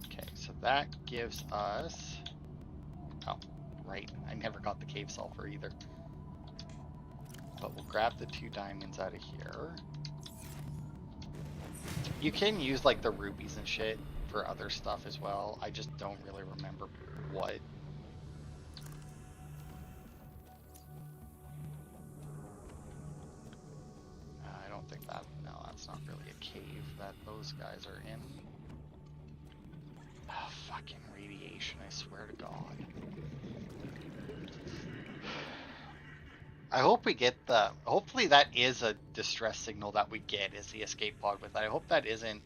Okay, so that gives us... Oh, right. I never got the cave sulfur either. But we'll grab the 2 diamonds out of here. You can use like the rubies and shit for other stuff as well. I just don't really remember what. I don't think that, no, that's not really a cave that those guys are in. Oh, fucking radiation, I swear to God. I hope we get the, hopefully that is a distress signal that we get is the escape pod with that. I hope that isn't,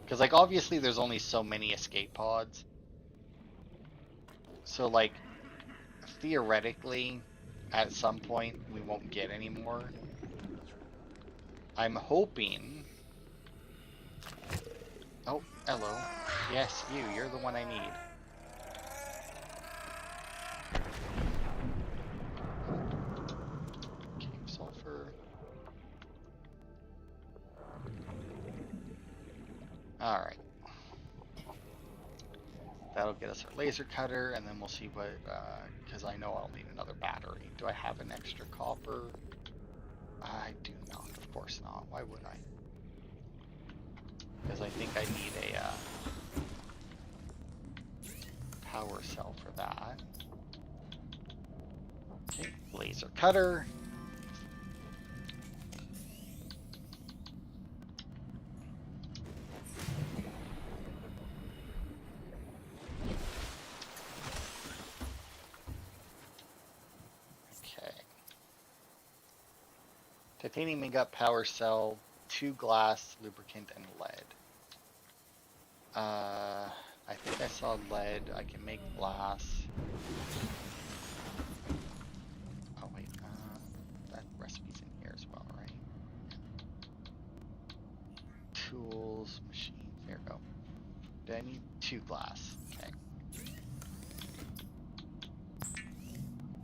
because like obviously there's only so many escape pods. So like theoretically at some point we won't get any more. I'm hoping. Oh, hello. Yes, you're the one I need. Cave sulfur. Alright. That'll get us our laser cutter, and then we'll see what, because I know I'll need another battery. Do I have an extra copper? I do not, of course not. Why would I? Because I think I need a power cell for that. Okay, laser cutter. Titanium ingot, power cell, 2 glass, lubricant, and lead. I think I saw lead. I can make glass. Oh wait, that recipe's in here as well, right? Tools, machines. There we go. Do I need 2 glass? Okay.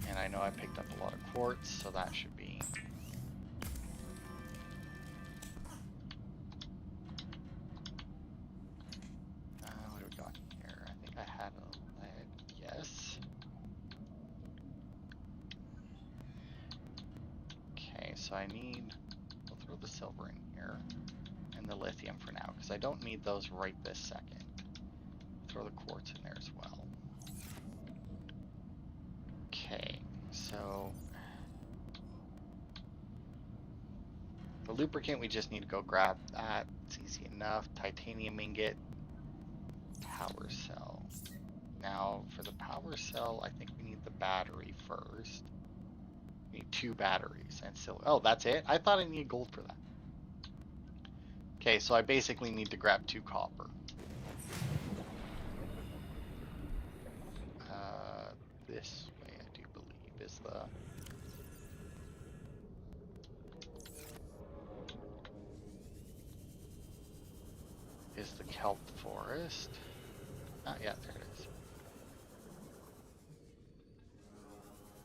And I know I picked up a lot of quartz, so that should be. What do we got here? I think I had a lead. Yes. Okay, so I need. We'll throw the silver in here and the lithium for now, because I don't need those right this second. Throw the quartz in there as well. Okay, so the lubricant, we just need to go grab that. It's easy enough. Titanium ingot, power cell. Now for the power cell, I think we need the battery first. We need 2 batteries and silver. Oh, that's it? I thought I needed gold for that. Okay, so I basically need to grab 2 copper. This way, I do believe, is the kelp forest. Oh, yeah, there it is.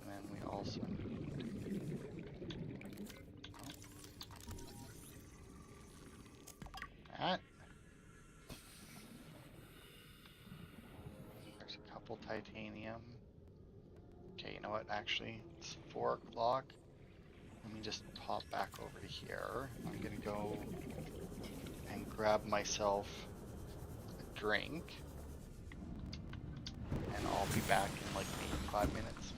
And then we also need that. There's a couple titanium. Okay, you know what? Actually, it's 4 o'clock. Let me just pop back over to here. I'm gonna go and grab myself a drink. And I'll be back in like maybe 5 minutes.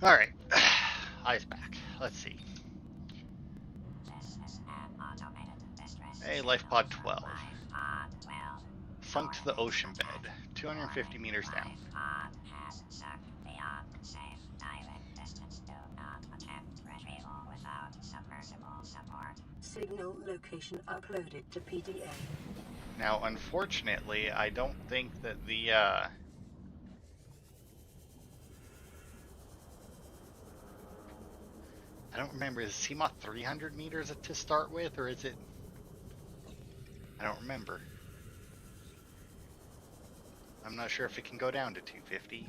Alright. Eyes back. Let's see. Hey, life pod 12. Sunk to the ocean bed. 250 meters down. Signal location uploaded to PDA. Now, unfortunately, I don't think that the, I don't remember, is CMOT 300 meters to start with, or is it... I don't remember. I'm not sure if it can go down to 250.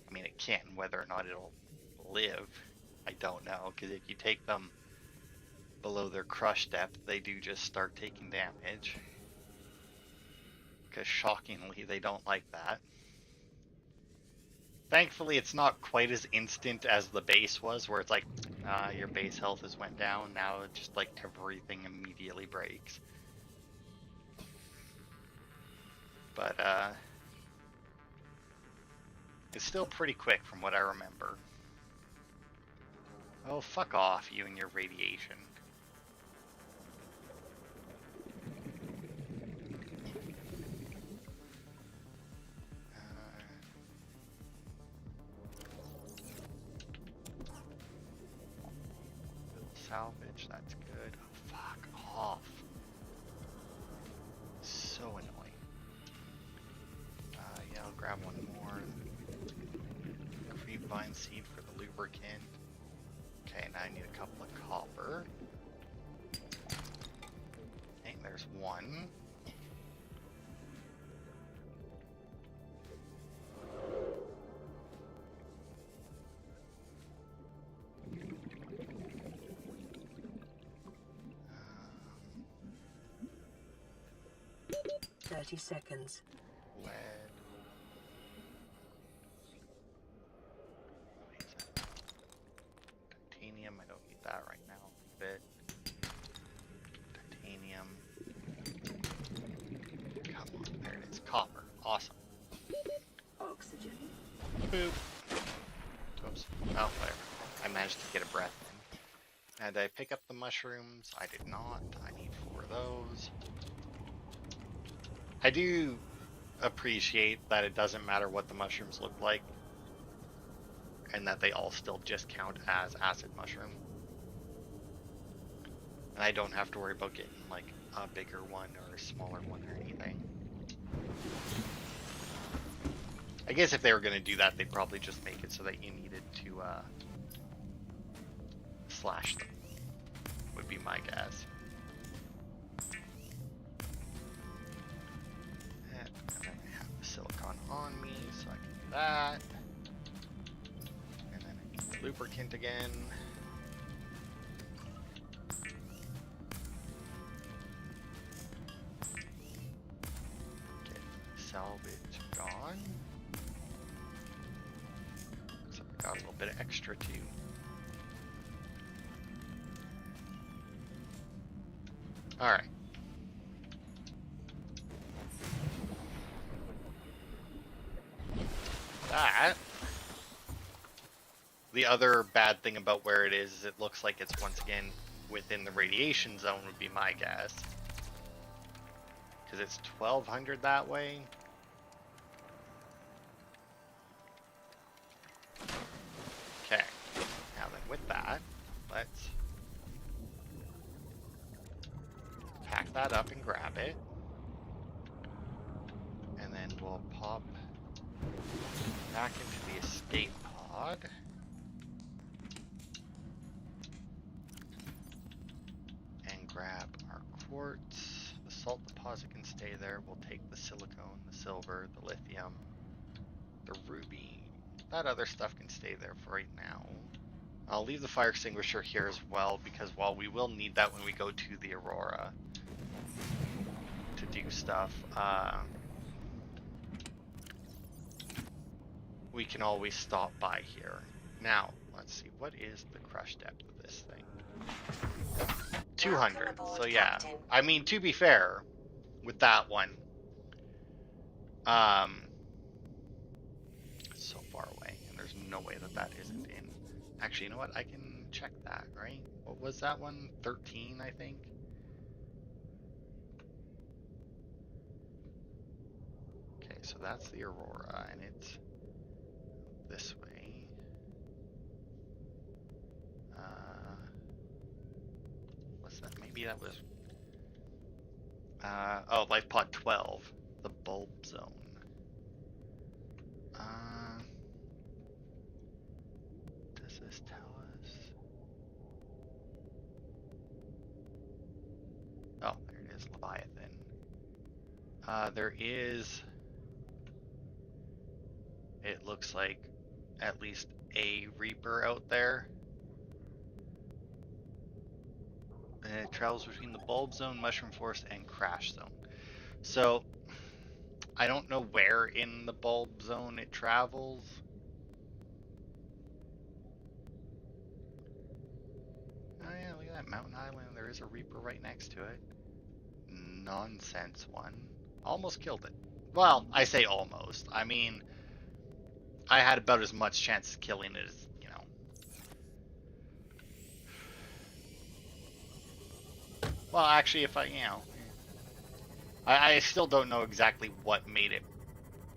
I mean, it can. Whether or not it'll live, I don't know, because if you take them below their crush depth, they do just start taking damage. Because shockingly, they don't like that. Thankfully, it's not quite as instant as the base was, where it's like, your base health has went down, now it's just like everything immediately breaks. But, it's still pretty quick from what I remember. Oh, fuck off, you and your radiation. Salvage, that's good. Oh, fuck off. So annoying. Yeah, I'll grab one more. Creepvine seed for the lubricant. Okay, now I need a couple of copper. Okay, there's one. Um, 30 seconds. lead. What is that? Titanium, I don't need that right now. Leave it. Titanium. Come on, there it is. Copper. Awesome. Oxygen. Boop. Oops. Oh, whatever. I managed to get a breath in. And I pick up the mushrooms? I did not. I need 4 of those. I do appreciate that it doesn't matter what the mushrooms look like, and that they all still just count as acid mushroom. And I don't have to worry about getting like a bigger one or a smaller one or anything. I guess if they were going to do that, they'd probably just make it so that you needed to slash them, would be my guess. And then I have the silicon on me, so I can do that. And then I need the lubricant again. Okay, salvage gone. So we got a little bit of extra too. Alright. That. The other bad thing about where it is it looks like it's once again within the radiation zone would be my guess. Because it's 1200 that way. Okay. Now then with that, let's pack that up and grab it. And then we'll pop back into the escape pod. And grab our quartz. The salt deposit can stay there. We'll take the silicone, the silver, the lithium, the ruby. That other stuff can stay there for right now. I'll leave the fire extinguisher here as well, because while we will need that when we go to the Aurora to do stuff, we can always stop by here. Now, let's see, what is the crush depth of this thing? 200, so yeah. I mean, to be fair, with that one, it's so far away, and there's no way that that isn't in. Actually, you know what? I can check that, right? What was that one? 13, I think? Okay, so that's the Aurora, and it's this way. What's that? Maybe that was... oh, Life Pod 12. The Bulb Zone. Does this tell us? Oh, there it is, Leviathan. There is... It looks like at least a Reaper out there. And it travels between the Bulb Zone, Mushroom Forest, and Crash Zone. So, I don't know where in the Bulb Zone it travels. Oh yeah, look at that Mountain Island. There is a Reaper right next to it. Nonsense one. Almost killed it. Well, I say almost. I mean, I had about as much chance of killing it as, you know. Well, actually, if I, you know, I still don't know exactly what made it,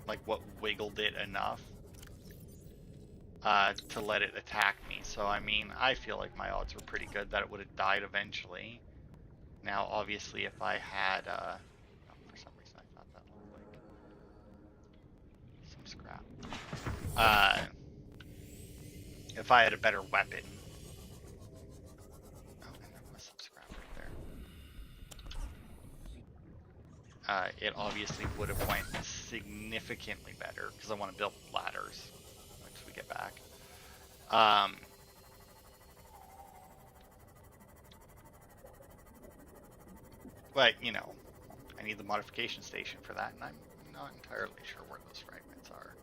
like what wiggled it enough to let it attack me. So, I mean, I feel like my odds were pretty good that it would have died eventually. Now, obviously, if I had, oh, for some reason I thought that looked like some scrap. If I had a better weapon. Oh, and there was some scrap right there. It obviously would have went significantly better because I want to build ladders once we get back. But, you know, I need the modification station for that, and I'm not entirely sure where those fragments are.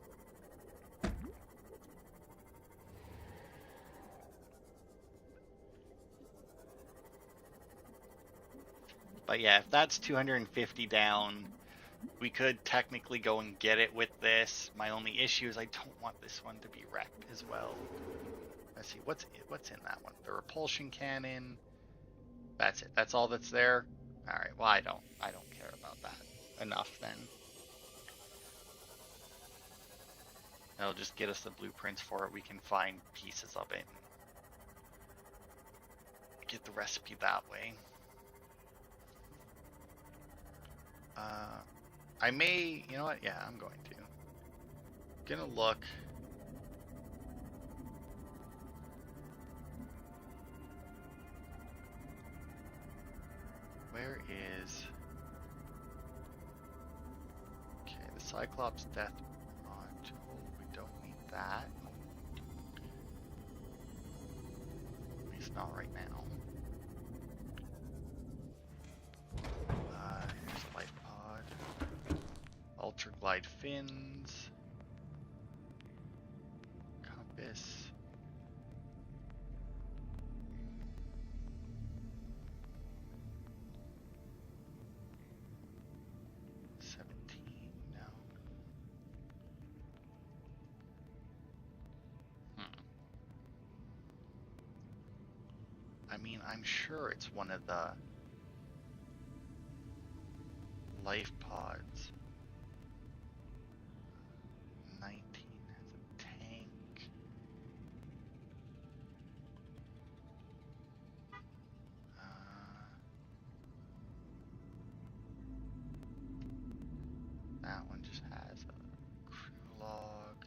But yeah, if that's 250 down, we could technically go and get it with this. My only issue is I don't want this one to be wrecked as well. Let's see, what's in that one? The repulsion cannon. That's it. That's all that's there. All right. Well, I don't care about that enough then. That'll just get us the blueprints for it. We can find pieces of it. Get the recipe that way. I may, you know what? Yeah, I'm going to. Gonna look. Where is... Okay, the Cyclops Death module. We don't need that. At least not right now. Here's a life pod. Ultra Glide fins. Compass. I mean, I'm sure it's one of the life pods. 19 has a tank. That one just has a crew log.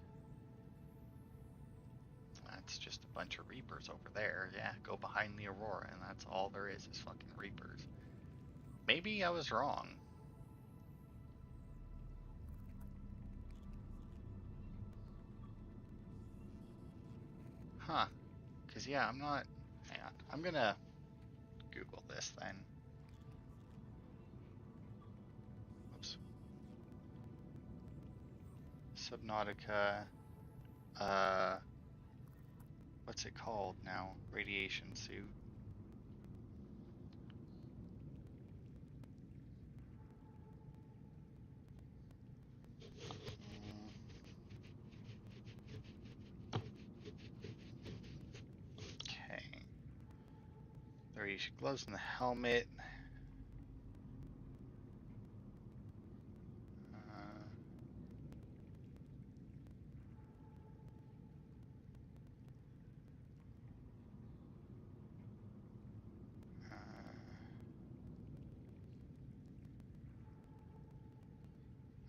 That's just a bunch of Reapers over there. Yeah, go behind the Aurora, and that's all there is fucking Reapers. Maybe I was wrong. Huh. Because, yeah, I'm not... Hang on. I'm gonna Google this then. Oops. Subnautica... what's it called now? Radiation suit. The radiation gloves in the helmet.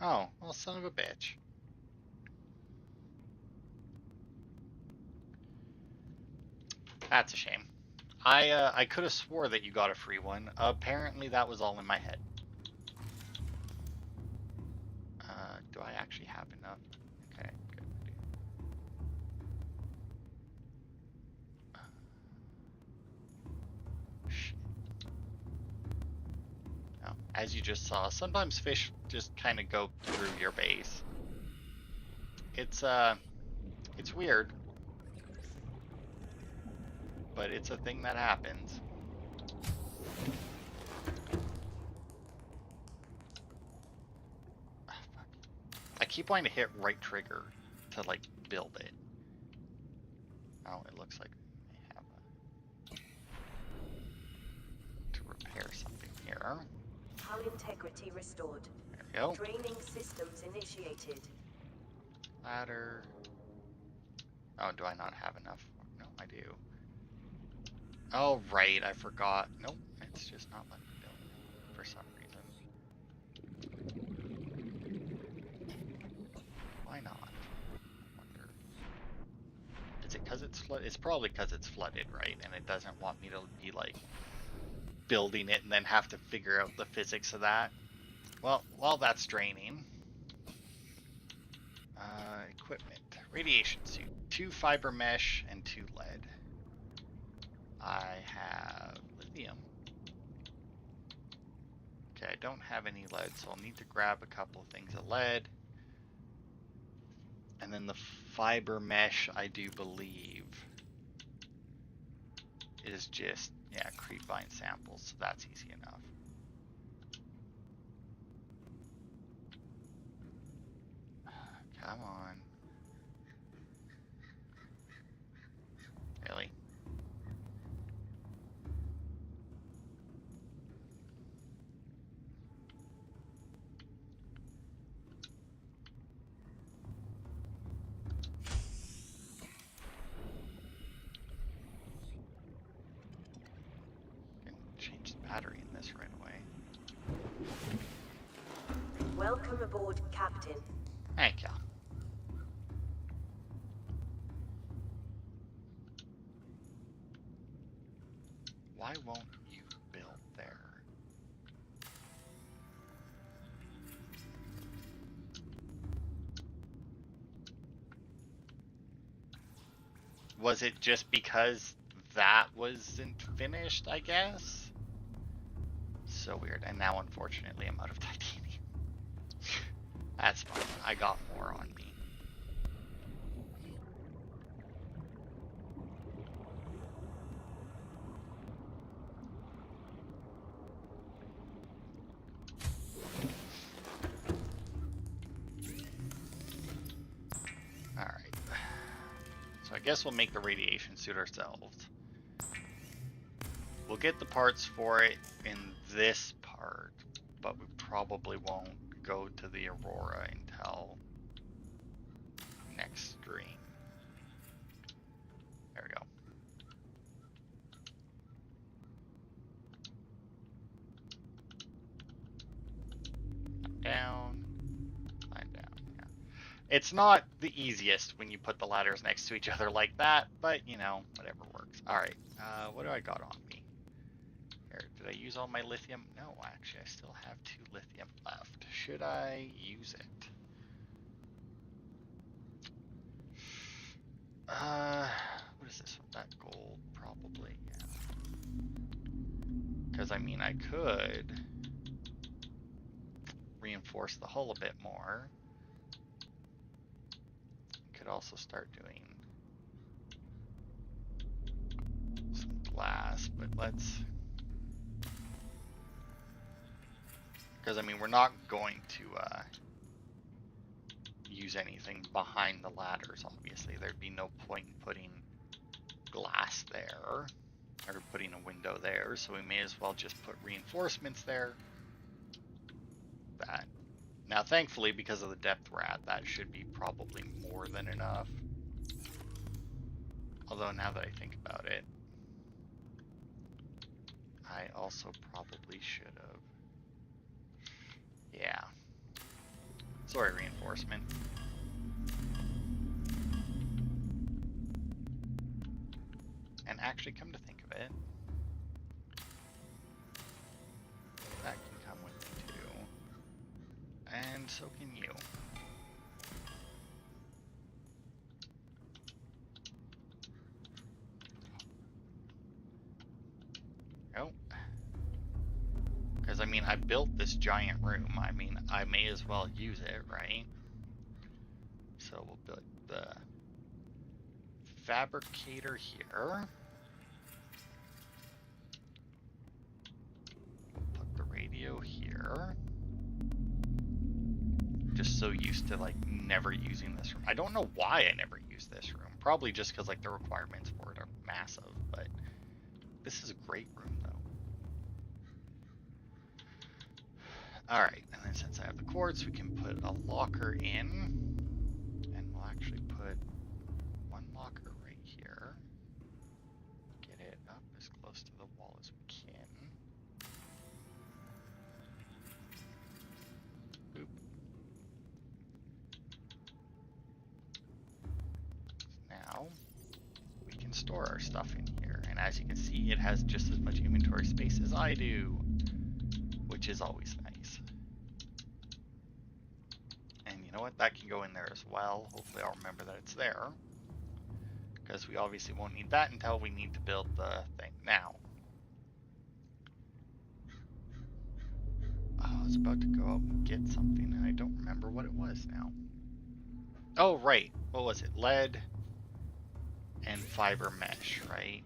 Oh, well, son of a bitch. That's a shame. I could have swore that you got a free one. Apparently that was all in my head. Do I actually have enough? Okay, good. Shit. Oh, as you just saw, sometimes fish just kind of go through your base. It's weird, but it's a thing that happens. Ah, fuck. I keep wanting to hit right trigger to like build it. Oh, it looks like I have to repair something here. Hull integrity restored. There we go. Draining systems initiated. Ladder. Oh, do I not have enough? No, I do. Oh, right, I forgot. Nope, it's just not letting me build for some reason. Why not? I wonder. Is it because it's flooded? It's probably because it's flooded, right? And it doesn't want me to be like building it and then have to figure out the physics of that. Well, that's draining. Equipment. Radiation suit. 2 fiber mesh and 2 lead. I have lithium. Okay, I don't have any lead, so I'll need to grab a couple of things of lead. And then the fiber mesh, I do believe, is just, yeah, creepvine samples, so that's easy enough. Come on. Really? Can change the battery in this right away. Welcome aboard, Captain. Thank you. Why won't you build there? Was it just because that wasn't finished, I guess? So weird. And now, unfortunately, I'm out of titanium. That's fine. I got more on me. Alright. So I guess we'll make the radiation suit ourselves. We'll get the parts for it in this part, but we probably won't go to the Aurora until next stream. There we go. Down, line down, yeah. It's not the easiest when you put the ladders next to each other like that, but you know, whatever works. Alright, what do I got on me? Here, did I use all my lithium? No, actually, I still have 2 lithium left. Should I use it? What is this? That gold, probably, yeah. Because, I mean, I could reinforce the hull a bit more. Could also start doing some glass, but let's... Because, I mean, we're not going to use anything behind the ladders, obviously. There'd be no point in putting glass there. or putting a window there, so we may as well just put reinforcements there. That. Now, thankfully, because of the depth we're at, that should be probably more than enough. Although, now that I think about it, I also probably should have. Yeah. Sorry, reinforcement. And actually, come to think of it, that can come with me too. And so can you. Oh. Because, I mean, I built this giant room. I mean, I may as well use it, right? So we'll build the fabricator here. Put the radio here. Just so used to, like, never using this room. I don't know why I never use this room. Probably just because, like, the requirements for it are massive, but this is a great room, though. Alright, and then since I have the quartz, we can put a locker in. And we'll actually put one locker right here. Get it up as close to the wall as we can. Boop. Now, we can store our stuff in here. And as you can see, it has just as much inventory space as I do, which is always nice. And you know what? That can go in there as well. Hopefully I'll remember that it's there, because we obviously won't need that until we need to build the thing. Now, I was about to go out and get something, and I don't remember what it was now. Oh, right. What was it? Lead and fiber mesh, right?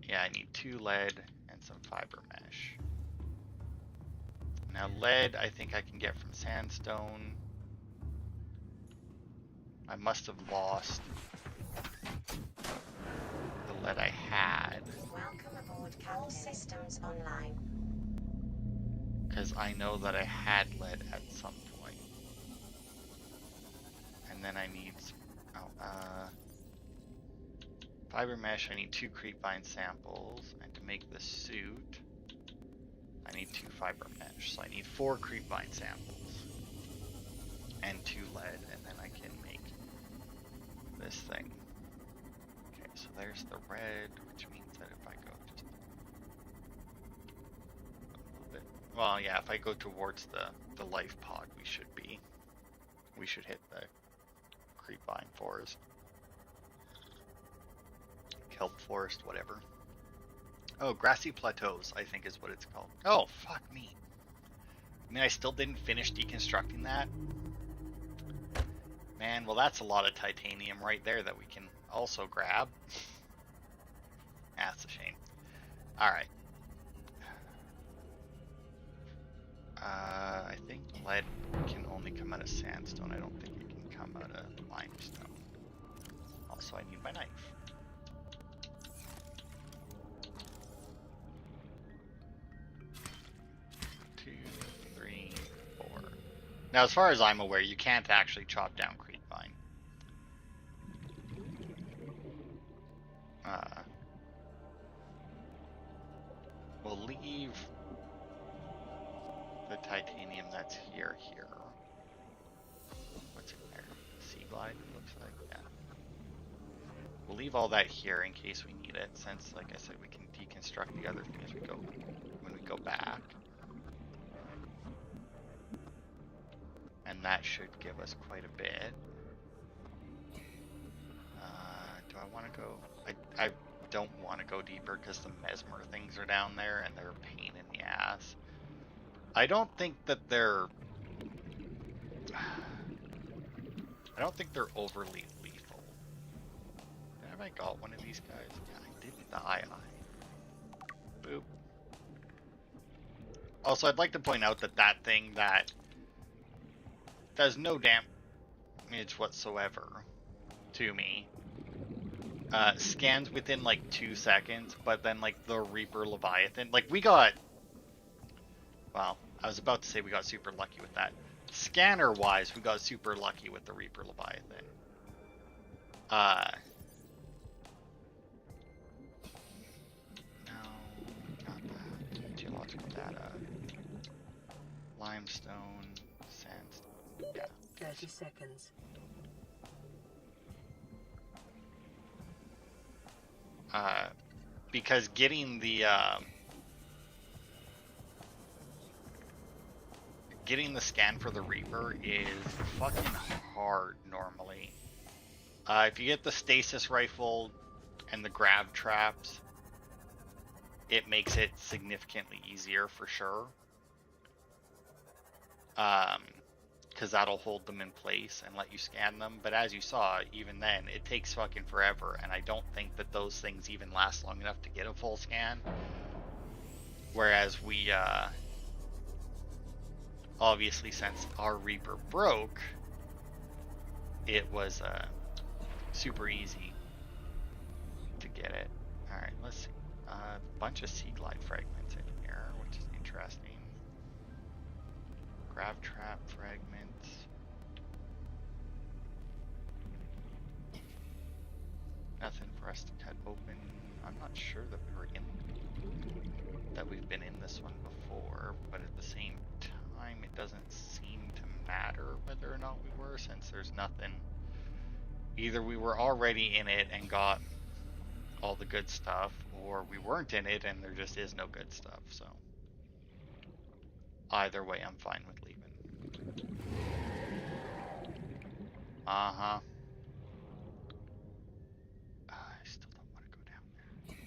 Yeah, I need 2 lead and some fiber mesh. Now, lead, I think I can get from sandstone. I must have lost the lead I had. Welcome aboard, all systems online. Because I know that I had lead at some point. And then I need fiber mesh. I need 2 creepvine samples, and to make the suit, I need 2 fiber mesh. So I need 4 creepvine samples and 2 lead, and then I can make this thing. Okay, so there's the red, which means that if I go just a little bit, well, yeah, if I go towards the life pod, we should hit the creepvine forest, kelp forest, whatever. Oh, grassy plateaus, I think is what it's called. Oh, fuck me. I mean, I still didn't finish deconstructing that. Man, well, that's a lot of titanium right there that we can also grab. That's a shame. Alright. I think lead can only come out of sandstone. I don't think it can come out of limestone. Also, I need my knife. Now, as far as I'm aware, you can't actually chop down creepvine. We'll leave the titanium that's here. What's in there? Sea glide, it looks like, yeah. We'll leave all that here in case we need it, since, like I said, we can deconstruct the other thing as we go when we go back. And that should give us quite a bit. Do I want to go? I don't want to go deeper because the mesmer things are down there and they're a pain in the ass. I don't think that they're overly lethal. Have I got one of these guys? Yeah, I didn't die. Boop. Also, I'd like to point out that thing that does no damage whatsoever to me scans within like 2 seconds, but then like the Reaper Leviathan, like we got, well, I was about to say we got super lucky with that. Scanner wise, we got super lucky with the Reaper Leviathan. No, not that. Geological data. Limestone, sandstone. Yeah. 30 seconds. Because getting the scan for the Reaper is fucking hard normally. If you get the stasis rifle and the grab traps, it makes it significantly easier for sure. Because that'll hold them in place and let you scan them. But as you saw, even then, it takes fucking forever, and I don't think that those things even last long enough to get a full scan. Whereas we, obviously, since our Reaper broke, it was super easy to get it. Alright, let's see. A bunch of sea glide fragments in here, which is interesting. Grab trap fragments. Nothing for us to cut open. I'm not sure that we've been in this one before, but at the same time it doesn't seem to matter whether or not we were, since there's nothing. Either we were already in it and got all the good stuff, or we weren't in it and there just is no good stuff, so either way I'm fine with leaving. I still don't want to go down there.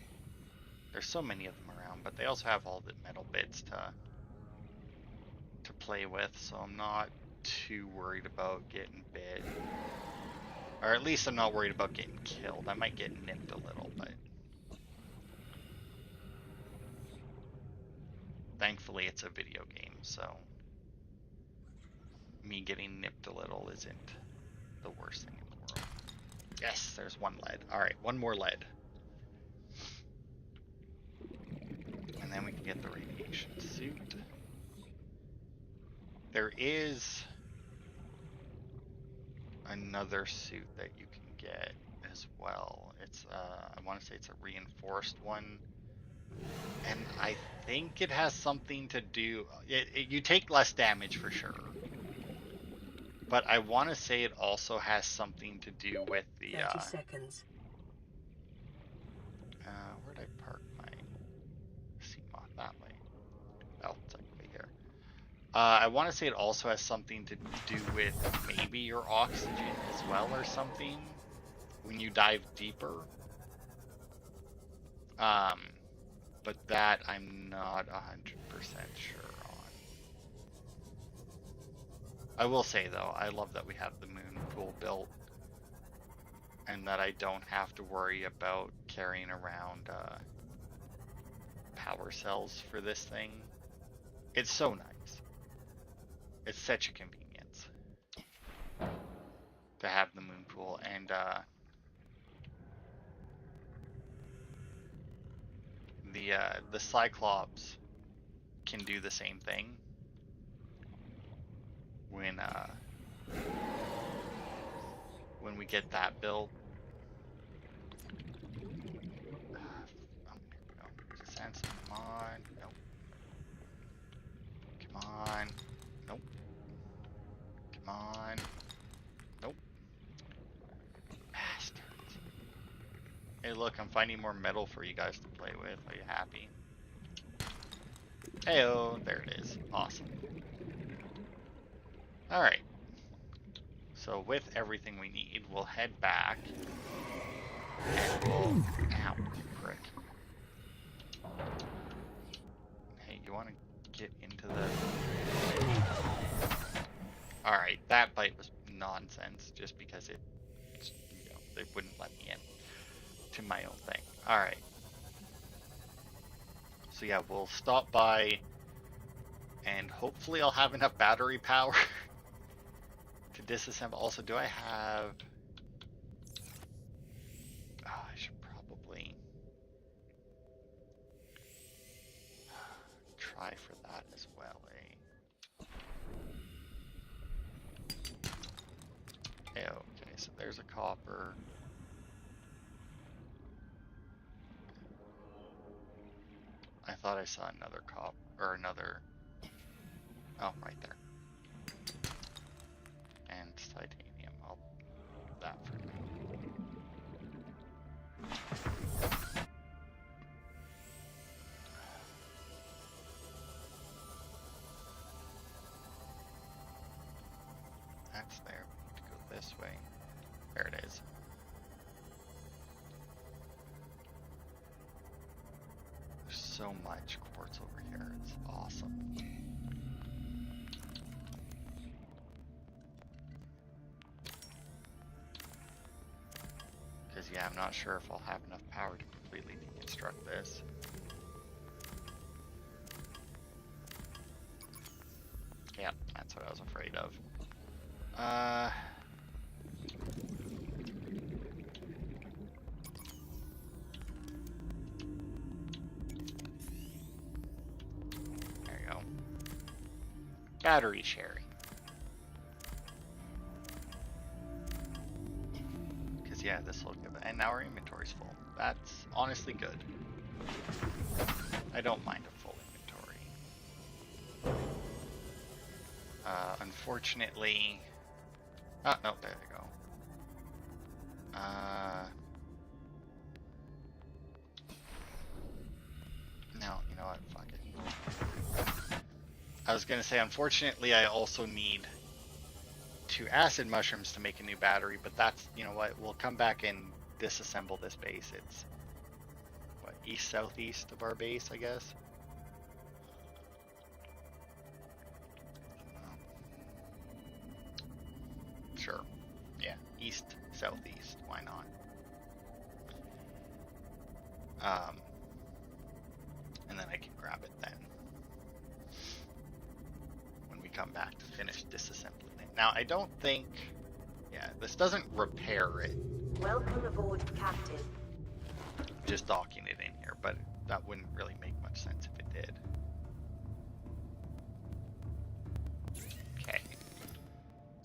There's so many of them around, but they also have all the metal bits to play with, so I'm not too worried about getting bit. Or at least I'm not worried about getting killed. I might get nipped a little, but thankfully it's a video game, so me getting nipped a little isn't the worst thing in the world. Yes, there's one lead. Alright, one more lead. And then we can get the radiation suit. There is another suit that you can get as well. It's I want to say it's a reinforced one, and I think it has something to do. You take less damage for sure, but I want to say it also has something to do with the 30 seconds. where'd I park my Seamoth? That way. Oh, it's like way here. I want to say it also has something to do with maybe your oxygen as well or something when you dive deeper. But that I'm not 100% sure on. I will say though, I love that we have the moon pool built and that I don't have to worry about carrying around power cells for this thing. It's so nice. It's such a convenience to have the moon pool, and the Cyclops can do the same thing when we get that built. Oh, here we go. Sandstone, come on. Nope. Come on. Nope. Come on. Nope. Bastards. Hey, look, I'm finding more metal for you guys to play with. Are you happy? Heyo, there it is. Awesome. Alright. So with everything we need, we'll head back. And we'll... Ow, prick. Hey, you want to get into the... Alright, that bite was nonsense, just because it... You know, they wouldn't let me in to my own thing. Alright. So yeah, we'll stop by, and hopefully I'll have enough battery power to disassemble. Also, do I have... Oh, I buy for that as well, eh? Okay, so there's a copper. I thought I saw another or another. Oh, right there. And titanium. I'll do that for now. That's there. We need to go this way. There it is. There's so much quartz over here. It's awesome. Because, yeah, I'm not sure if I'll have enough power to completely deconstruct this. Yeah, that's what I was afraid of. There you go. Battery sharing. Because, yeah, this will give it. And now our inventory's full. That's honestly good. I don't mind a full inventory. Unfortunately. Oh, no, there they go. No, you know what? Fuck it. I was gonna say, unfortunately, I also need 2 acid mushrooms to make a new battery, but that's, you know what? We'll come back and disassemble this base. It's, what, east-southeast of our base, I guess? Sure. Yeah, east, southeast. Why not? And then I can grab it then. When we come back to finish disassembling it. Now, I don't think... Yeah, this doesn't repair it. Welcome aboard, Captain. Just docking it in here, but that wouldn't really make much sense if it did. Okay.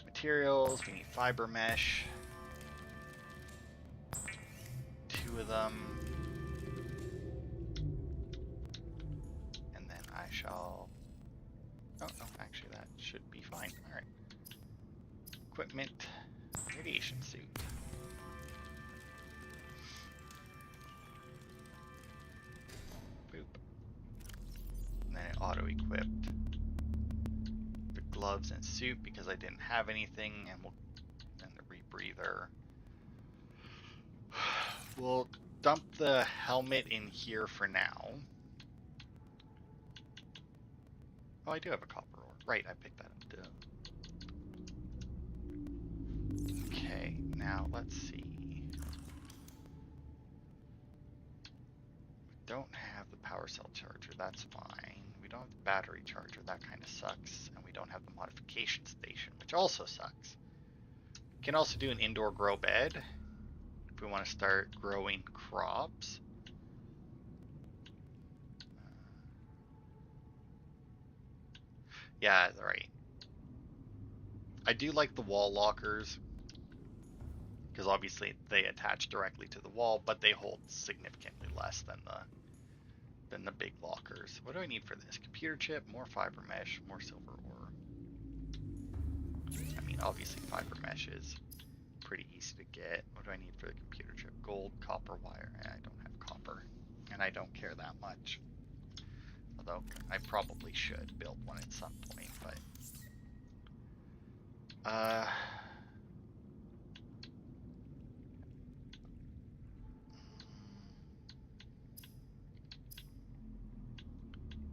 Materials, we need fiber mesh. 2 of them. And then I shall... Oh, no, actually that should be fine. Alright. Equipment. Radiation suit. Boop. And then it auto-equipped the gloves and suit because I didn't have anything, and then the rebreather. We'll dump the helmet in here for now. Oh, I do have a copper ore. Right, I picked that up. Duh. Okay, now let's see. We don't have the power cell charger, that's fine. We don't have the battery charger, that kind of sucks. And we don't have the modification station, which also sucks. We can also do an indoor grow bed if we want to start growing crops. Yeah, right. I do like the wall lockers because obviously they attach directly to the wall, but they hold significantly less than the big lockers. What do I need for this? Computer chip, more fiber mesh, more silver ore. I mean, obviously fiber mesh is pretty easy to get. What do I need for the computer chip? Gold, copper wire. I don't have copper, and I don't care that much. Although I probably should build one at some point, but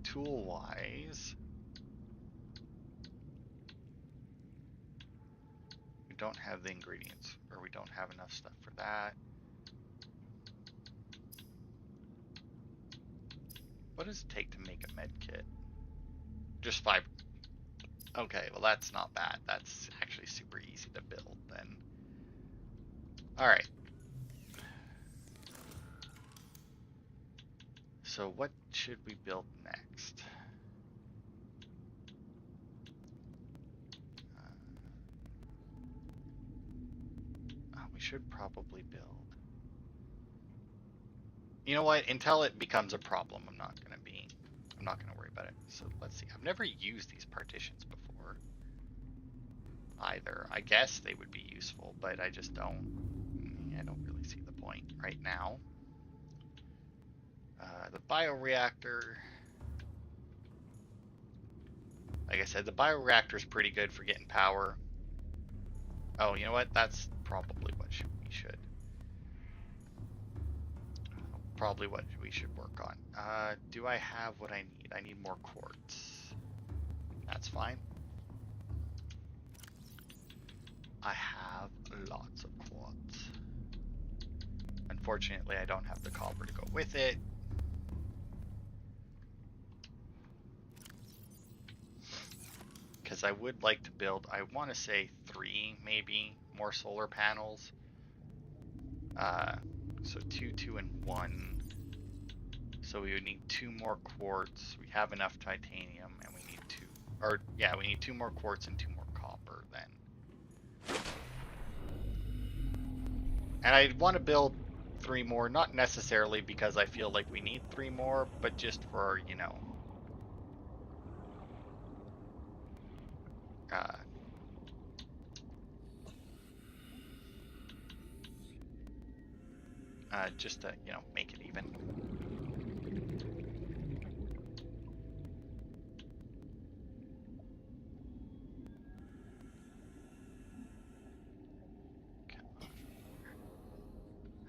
tool wise, we don't have the ingredients, or we don't have enough stuff for that. What does it take to make a med kit? Just 5. Okay, well that's not bad. That's actually super easy to build then. Alright. So what should we build next? should probably build. You know what? Until it becomes a problem, I'm not gonna worry about it. So let's see. I've never used these partitions before either. I guess they would be useful, but I just don't. I don't really see the point right now. The bioreactor. Like I said, the bioreactor is pretty good for getting power. Oh, you know what? That's probably what we should. Probably what we should work on. Do I have what I need? I need more quartz. That's fine. I have lots of quartz. Unfortunately, I don't have the copper to go with it. Because I would like to build, I want to say 3 maybe more solar panels. So 2, 2, and 1. So we would need 2 more quartz. We have enough titanium, and we need 2. Or yeah, we need 2 more quartz and 2 more copper then. And I want to build 3 more, not necessarily because I feel like we need 3 more, but just for, you know, just to, you know, make it even.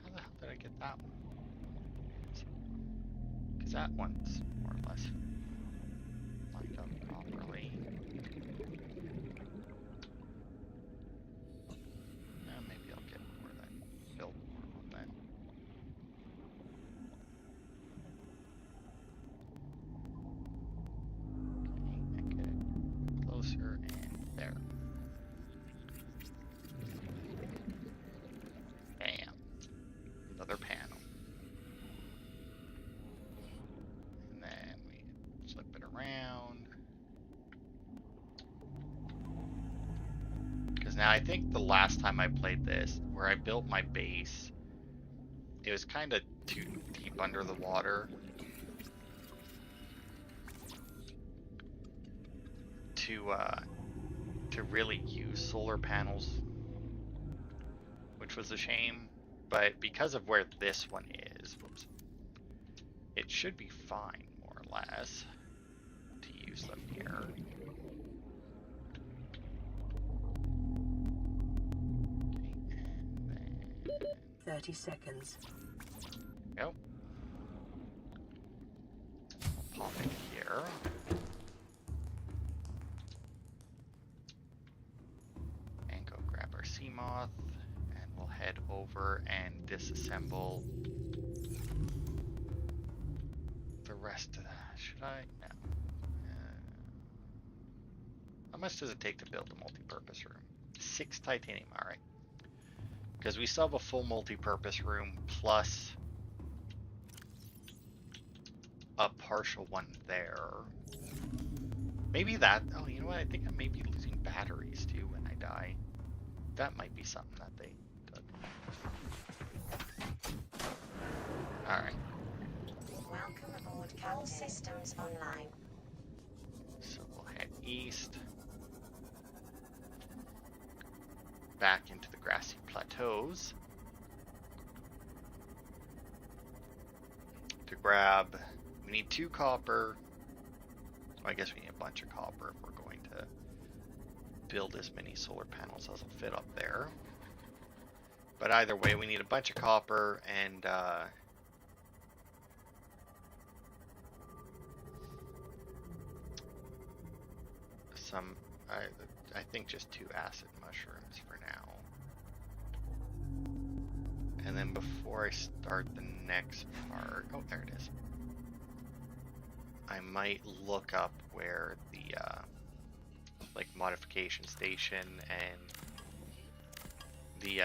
How the hell did I get that one? Because that one's more or less lined up properly. Maybe I'll get more then. Build more on that. Okay, and get it closer and there. Bam. Another panel. And then we flip it around. Because now I think the last time I played this, where I built my base, it was kind of too deep under the water to really use solar panels, which was a shame. But because of where this one is, whoops, it should be fine, more or less, to use them here. 30 seconds. Go. We'll pop in here. And go grab our sea moth. And we'll head over and disassemble the rest of that. Should I? No. How much does it take to build a multi-purpose room? 6 titanium. Alright. Because we still have a full multi-purpose room plus a partial one there. Maybe that, oh, you know what? I think I may be losing batteries too when I die. That might be something that they took. Alright. Welcome aboard, Captain. All systems online. So we'll head east. Back into the grassy plateaus. To grab, we need 2 copper. Well, I guess we need a bunch of copper if we're going to build as many solar panels as will fit up there. But either way, we need a bunch of copper and some, I think just 2 acid mushrooms for now. And then before I start the next part, oh, there it is. I might look up where the like modification station and the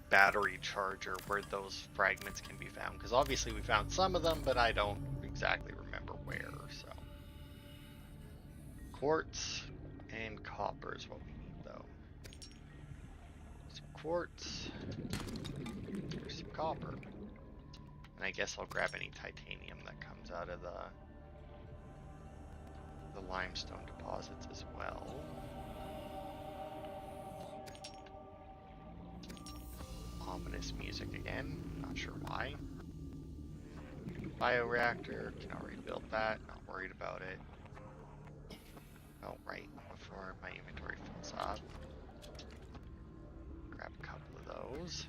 battery charger, where those fragments can be found, because obviously we found some of them, but I don't exactly remember where. So quartz and copper is what we need, though. So quartz. There's some copper. And I guess I'll grab any titanium that comes out of the limestone deposits as well. Ominous music again, not sure why. Bioreactor, can already build that, not worried about it. Oh, right, before my inventory fills up. Grab a couple of those.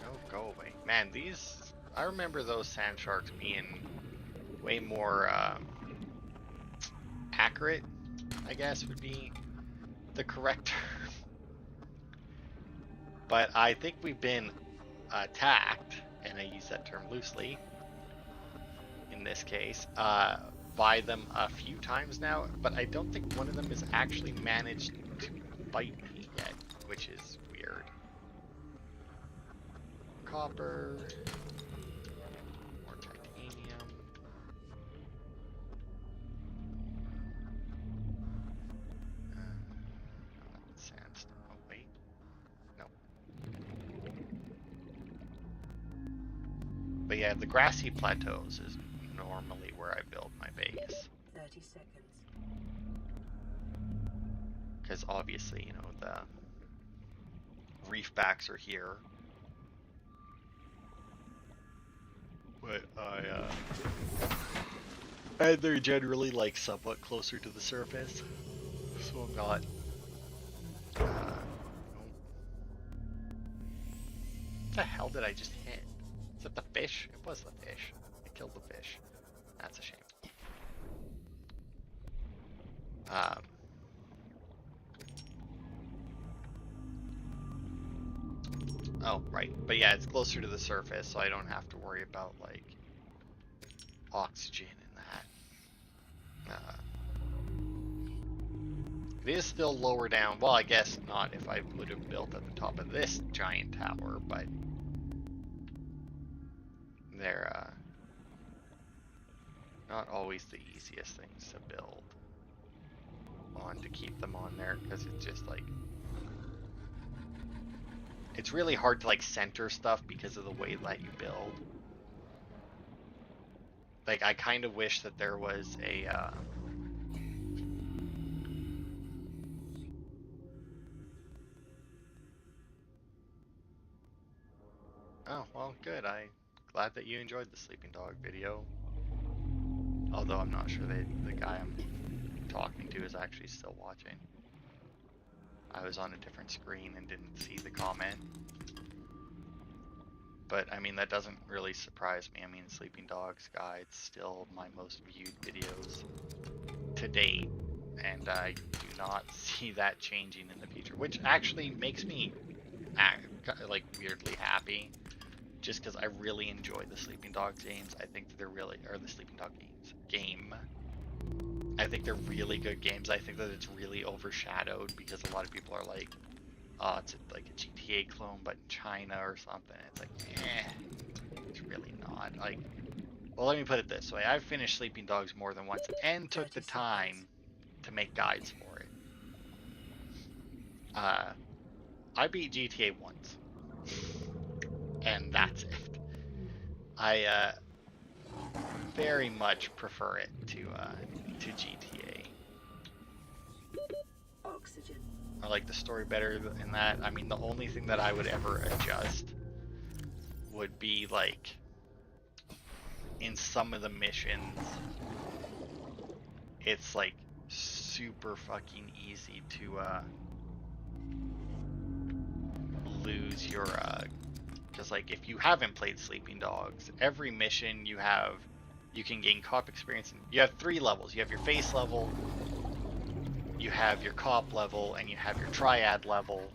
No, go away. Man, these, I remember those sand sharks being way more accurate, I guess would be the correct term. But I think we've been attacked, and I use that term loosely in this case, by them a few times now, but I don't think one of them has actually managed to bite me yet, which is weird. Copper, more titanium. Sandstone. Oh, wait. No. But yeah, the grassy plateaus is normally where I build my base. 30 seconds. Because obviously, you know, the reef backs are here. But and they're generally like somewhat closer to the surface. So I'm not what the hell did I just hit? Is that the fish? It was the fish. I killed the fish. That's a shame. Oh, right. But yeah, it's closer to the surface, so I don't have to worry about, like, oxygen and that. It is still lower down. Well, I guess not if I would have built at the top of this giant tower, but they're not always the easiest things to build on to keep them on there, because it's just like, it's really hard to like center stuff because of the way that you build. Like, I kind of wish that there was a oh, well, good. I'm glad that you enjoyed the sleeping dog video. Although I'm not sure that the guy I'm talking to is actually still watching. I was on a different screen and didn't see the comment. But, I mean, that doesn't really surprise me. I mean, Sleeping Dogs Guide's still my most viewed videos to date. And I do not see that changing in the future. Which actually makes me, like, weirdly happy. Just because I really enjoy the Sleeping Dogs games. I think that they're really, or the Sleeping Dog game. I think they're really good games. I think that it's really overshadowed because a lot of people are like, oh, it's like a GTA clone, but in China or something. It's like, it's really not. Like, well, let me put it this way. I've finished Sleeping Dogs more than once and took the time to make guides for it. I beat GTA once. And that's it. I very much prefer it to GTA. Oxygen. I like the story better in that. I mean, the only thing that I would ever adjust would be like in some of the missions, it's like super fucking easy to lose your because like if you haven't played Sleeping Dogs, every mission you can gain cop experience. You have 3 levels. You have your face level, you have your cop level, and you have your triad level.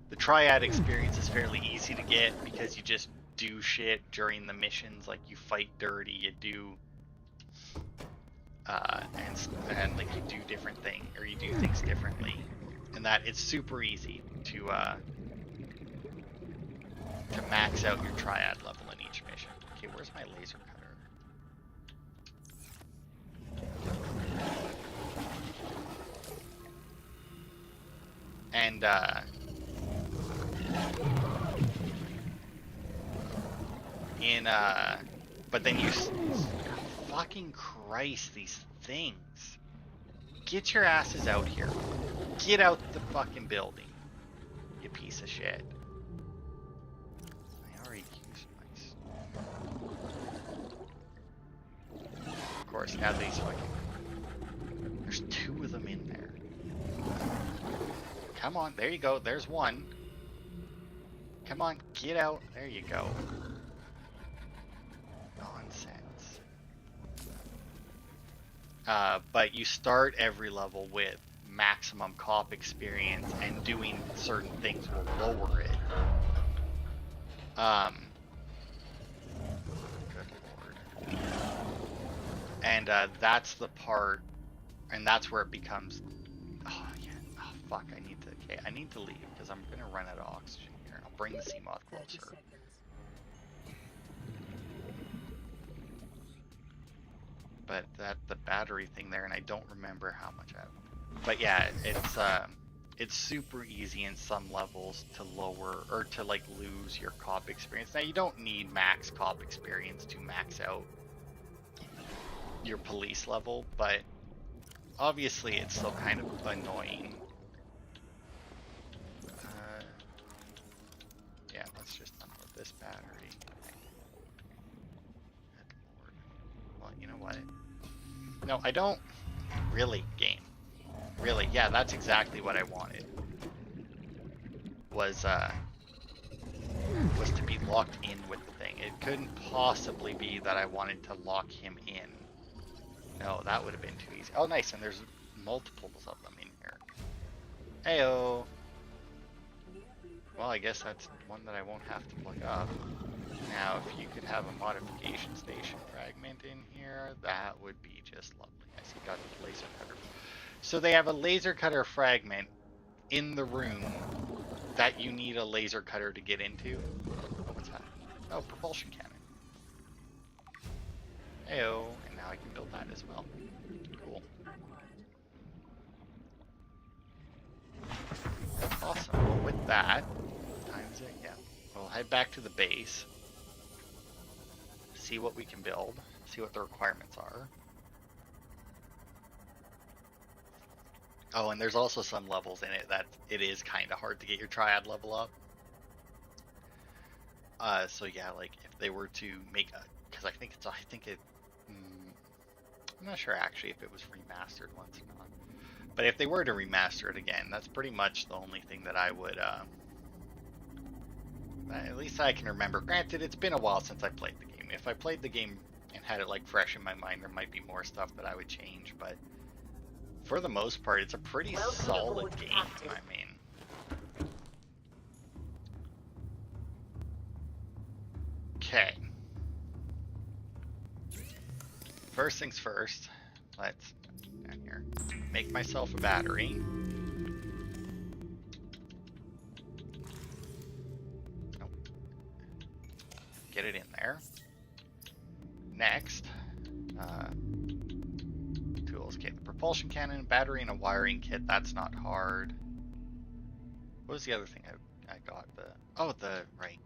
The triad experience is fairly easy to get because you just do shit during the missions, like you fight dirty, you do and like you do different things, or you do things differently, and that it's super easy to max out your triad level in each mission. Okay, where's my laser cutter? And but then fucking Christ, these things. Get your asses out here. Get out the fucking building, you piece of shit. I already used my... Of course, now these fucking... There's 2 of them in there. Come on, there you go. There's one. Come on, get out. There you go. Nonsense. But you start every level with maximum cop experience, and doing certain things will lower it. Good lord. And that's the part, and that's where it becomes. Oh yeah. Oh fuck. I need to leave because I'm gonna run out of oxygen here. I'll bring the sea moth closer. But the battery thing there, and I don't remember how much I have. But yeah, it's super easy in some levels to lower or to like lose your cop experience. Now you don't need max cop experience to max out your police level, but obviously it's still kind of annoying. Yeah, let's just unload this battery. Good lord. Well, you know what? No, I don't really, game. Really, yeah, that's exactly what I wanted. Was to be locked in with the thing. It couldn't possibly be that I wanted to lock him in. No, that would have been too easy. Oh, nice, and there's multiples of them in here. Heyo. Well, I guess that's one that I won't have to plug up. Now, if you could have a modification station fragment in here, that would be just lovely. I see you got a laser cutter. So they have a laser cutter fragment in the room that you need a laser cutter to get into. Oh, what's that? Oh, propulsion cannon. Heyo, and now I can build that as well. Cool. Awesome. Well, with that, times it, yeah. We'll head back to the base. See what we can build. See what the requirements are. Oh, and there's also some levels in it that it is kind of hard to get your triad level up. So yeah, like if they were to make a, because I'm not sure actually if it was remastered once or not. But if they were to remaster it again, that's pretty much the only thing that I would, at least I can remember. Granted, it's been a while since I played the game. If I played the game and had it like fresh in my mind, there might be more stuff that I would change, but for the most part, it's a pretty solid game. I mean, okay. First things first, let's down here make myself a battery. Nope. Get it in there. Next, tools. Okay, the propulsion cannon, battery, and a wiring kit. That's not hard. What was the other thing I got? Right.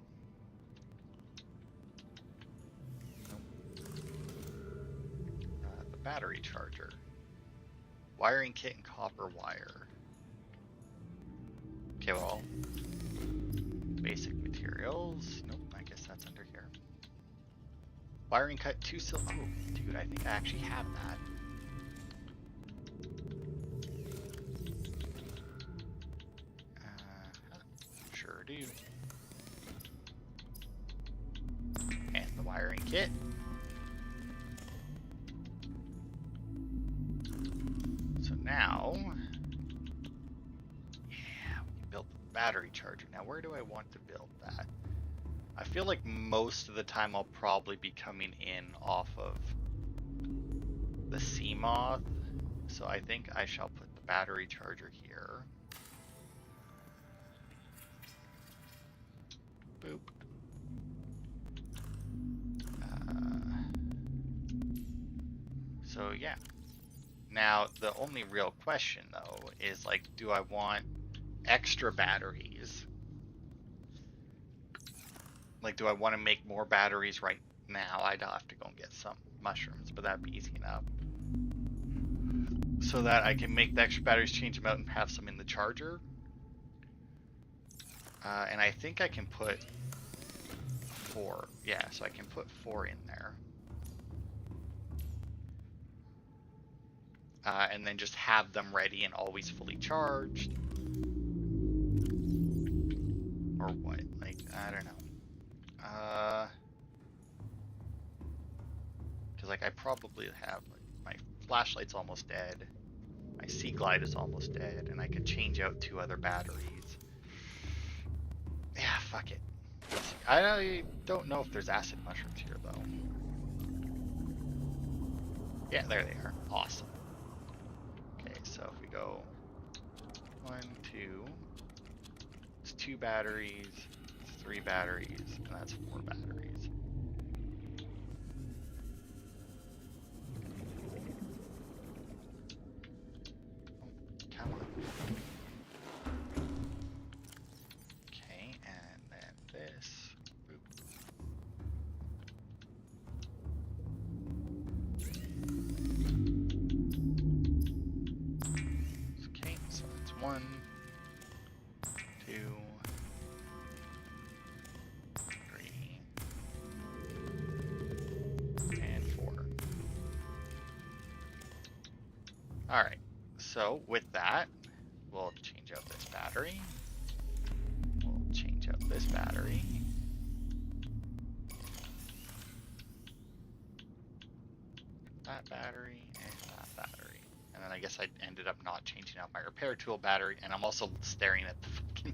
The battery charger. Wiring kit and copper wire. Okay, well, basic materials. Nope, I guess that's under here. Wiring cut 2 silver. Oh, dude, I think I actually have that. Sure do. And the wiring kit. So now, yeah, we can build the battery charger. Now, where do I want to build that? I feel like most of the time I'll probably be coming in off of the sea moth. So I think I shall put the battery charger here. Boop. So yeah. Now the only real question though is like, do I want extra batteries. Like, do I want to make more batteries right now? I'd have to go and get some mushrooms, but that'd be easy enough. So that I can make the extra batteries, change them out, and have some in the charger. And I think I can put 4. Yeah, so I can put 4 in there. And then just have them ready and always fully charged. Or what? Like, I don't know. Because like I probably have like my flashlight's almost dead, my Sea Glide is almost dead, and I could change out 2 other batteries. Yeah, fuck it. I don't know if there's acid mushrooms here though. Yeah, there they are. Awesome. Okay, so if we go 1, 2, it's 2 batteries, 3 batteries, and that's 4 batteries. Come on. Okay, and then this. Boop. Okay, so it's 1, 2, 3, and 4. Alright, so with that, we'll change out this battery. We'll change out this battery. That battery and that battery. And then I guess I ended up not changing out my repair tool battery, and I'm also staring at the fucking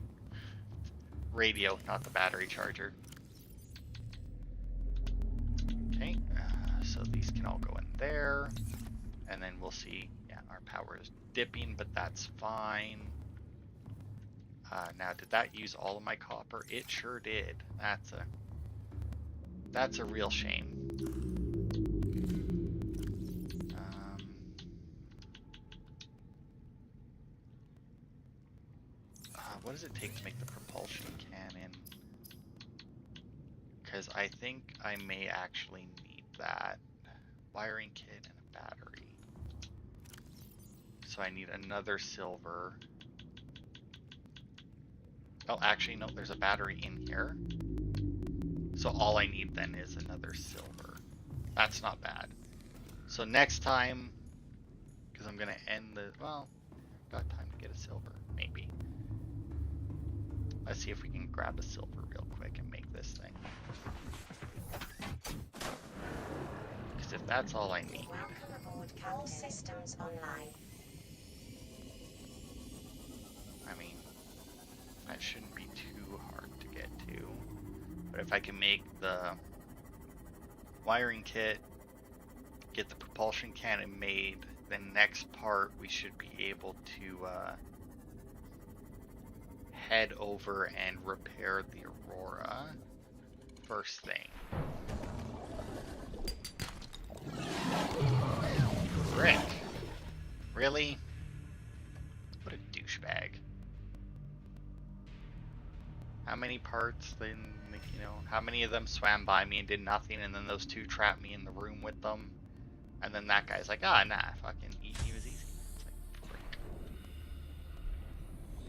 radio, not the battery charger. Okay, so these can all go in there. And then we'll see, yeah, our power is dipping, but that's fine. Now, did that use all of my copper? It sure did. That's a real shame. What does it take to make the propulsion cannon? Because I think I may actually need that. Wiring kit and a battery. So I need another silver. Oh, actually, no, there's a battery in here. So all I need then is another silver. That's not bad. So next time, because I'm going to end the, well, got time to get a silver, maybe. Let's see if we can grab a silver real quick and make this thing. Because if that's all I need. Welcome aboard. All systems online. I mean, that shouldn't be too hard to get to. But if I can make the wiring kit, get the propulsion cannon made, then next part we should be able to head over and repair the Aurora first thing. Frick. Really? What a douchebag. How many parts then, you know, how many of them swam by me and did nothing, and then those 2 trapped me in the room with them, and then that guy's like, ah, nah, fucking he was easy. It's like, frick.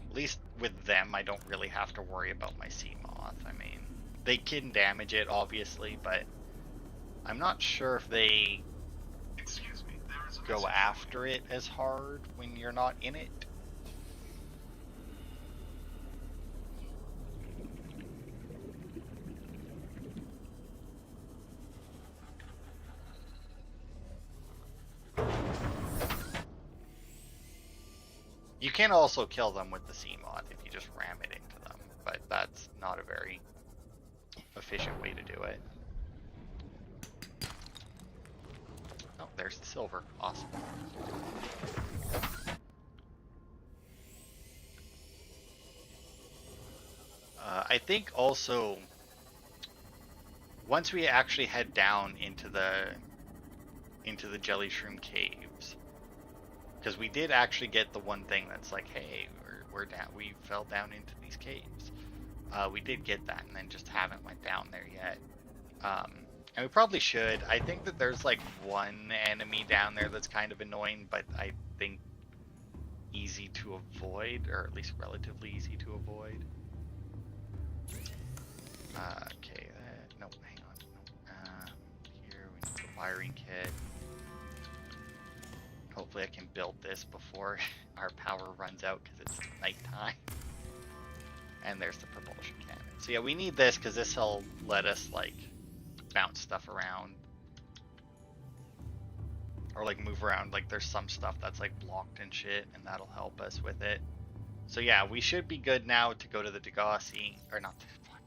At least with them, I don't really have to worry about my sea moth. I mean, they can damage it, obviously, but I'm not sure if they go after it as hard when you're not in it. You can also kill them with the sea moth if you just ram it into them, but that's not a very efficient way to do it. Oh, there's the silver. Awesome. I think also, once we actually head down into the jelly shroom caves, because we did actually get the one thing that's like, hey, we fell down into these caves. We did get that, and then just haven't went down there yet. And we probably should. I think that there's like one enemy down there that's kind of annoying, but I think easy to avoid, or at least relatively easy to avoid. Okay, no, hang on. Here we need the wiring kit. Hopefully I can build this before our power runs out because it's nighttime. And there's the propulsion cannon. So yeah, we need this because this will let us like bounce stuff around. Or like move around. Like there's some stuff that's like blocked and shit, and that'll help us with it. So yeah, we should be good now to go to the Degassi, or not, fuck.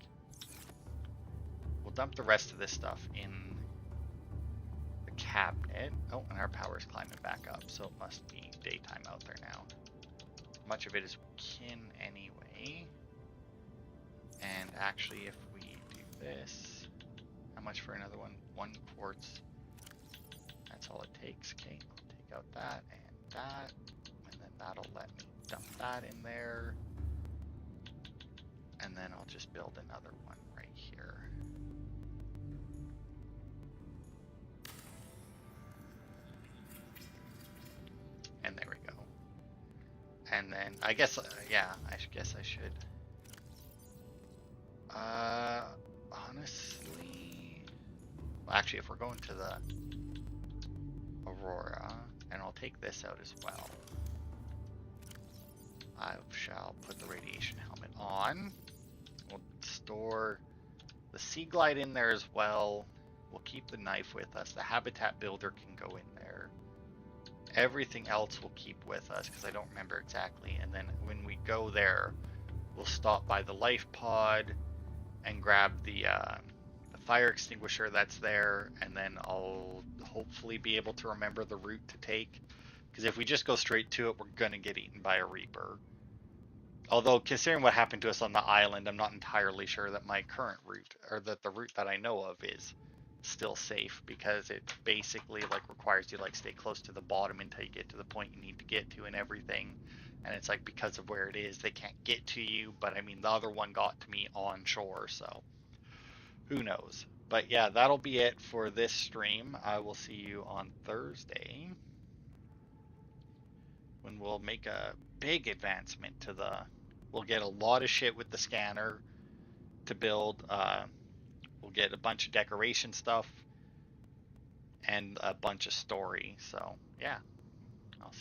We'll dump the rest of this stuff in the cabinet. Oh, and our power's climbing back up, so it must be daytime out there now. Much of it is kin anyway. And actually, if we do this, how much for another one? 1 quartz. That's all it takes. Okay, I'll take out that and that, and then that'll let me dump that in there. And then I'll just build another one right here. And there we go. And then I guess, yeah, I guess I should. Honestly, well, actually, if we're going to the Aurora, and I'll take this out as well, I shall put the radiation helmet on. We'll store the Sea Glide in there as well. We'll keep the knife with us. The habitat builder can go in there. Everything else we'll keep with us because I don't remember exactly. And then when we go there, we'll stop by the life pod and grab the fire extinguisher that's there, and then I'll hopefully be able to remember the route to take, because if we just go straight to it, we're gonna get eaten by a Reaper. Although, considering what happened to us on the island, I'm not entirely sure that my current route, or that the route that I know of, is still safe, because it basically like requires you to like stay close to the bottom until you get to the point you need to get to and everything. And it's like, because of where it is, they can't get to you. But I mean, the other one got to me on shore, so who knows. But yeah, that'll be it for this stream. I will see you on Thursday, when we'll make a big advancement to the, we'll get a lot of shit with the scanner to build. We'll get a bunch of decoration stuff and a bunch of story. So yeah, I'll see you.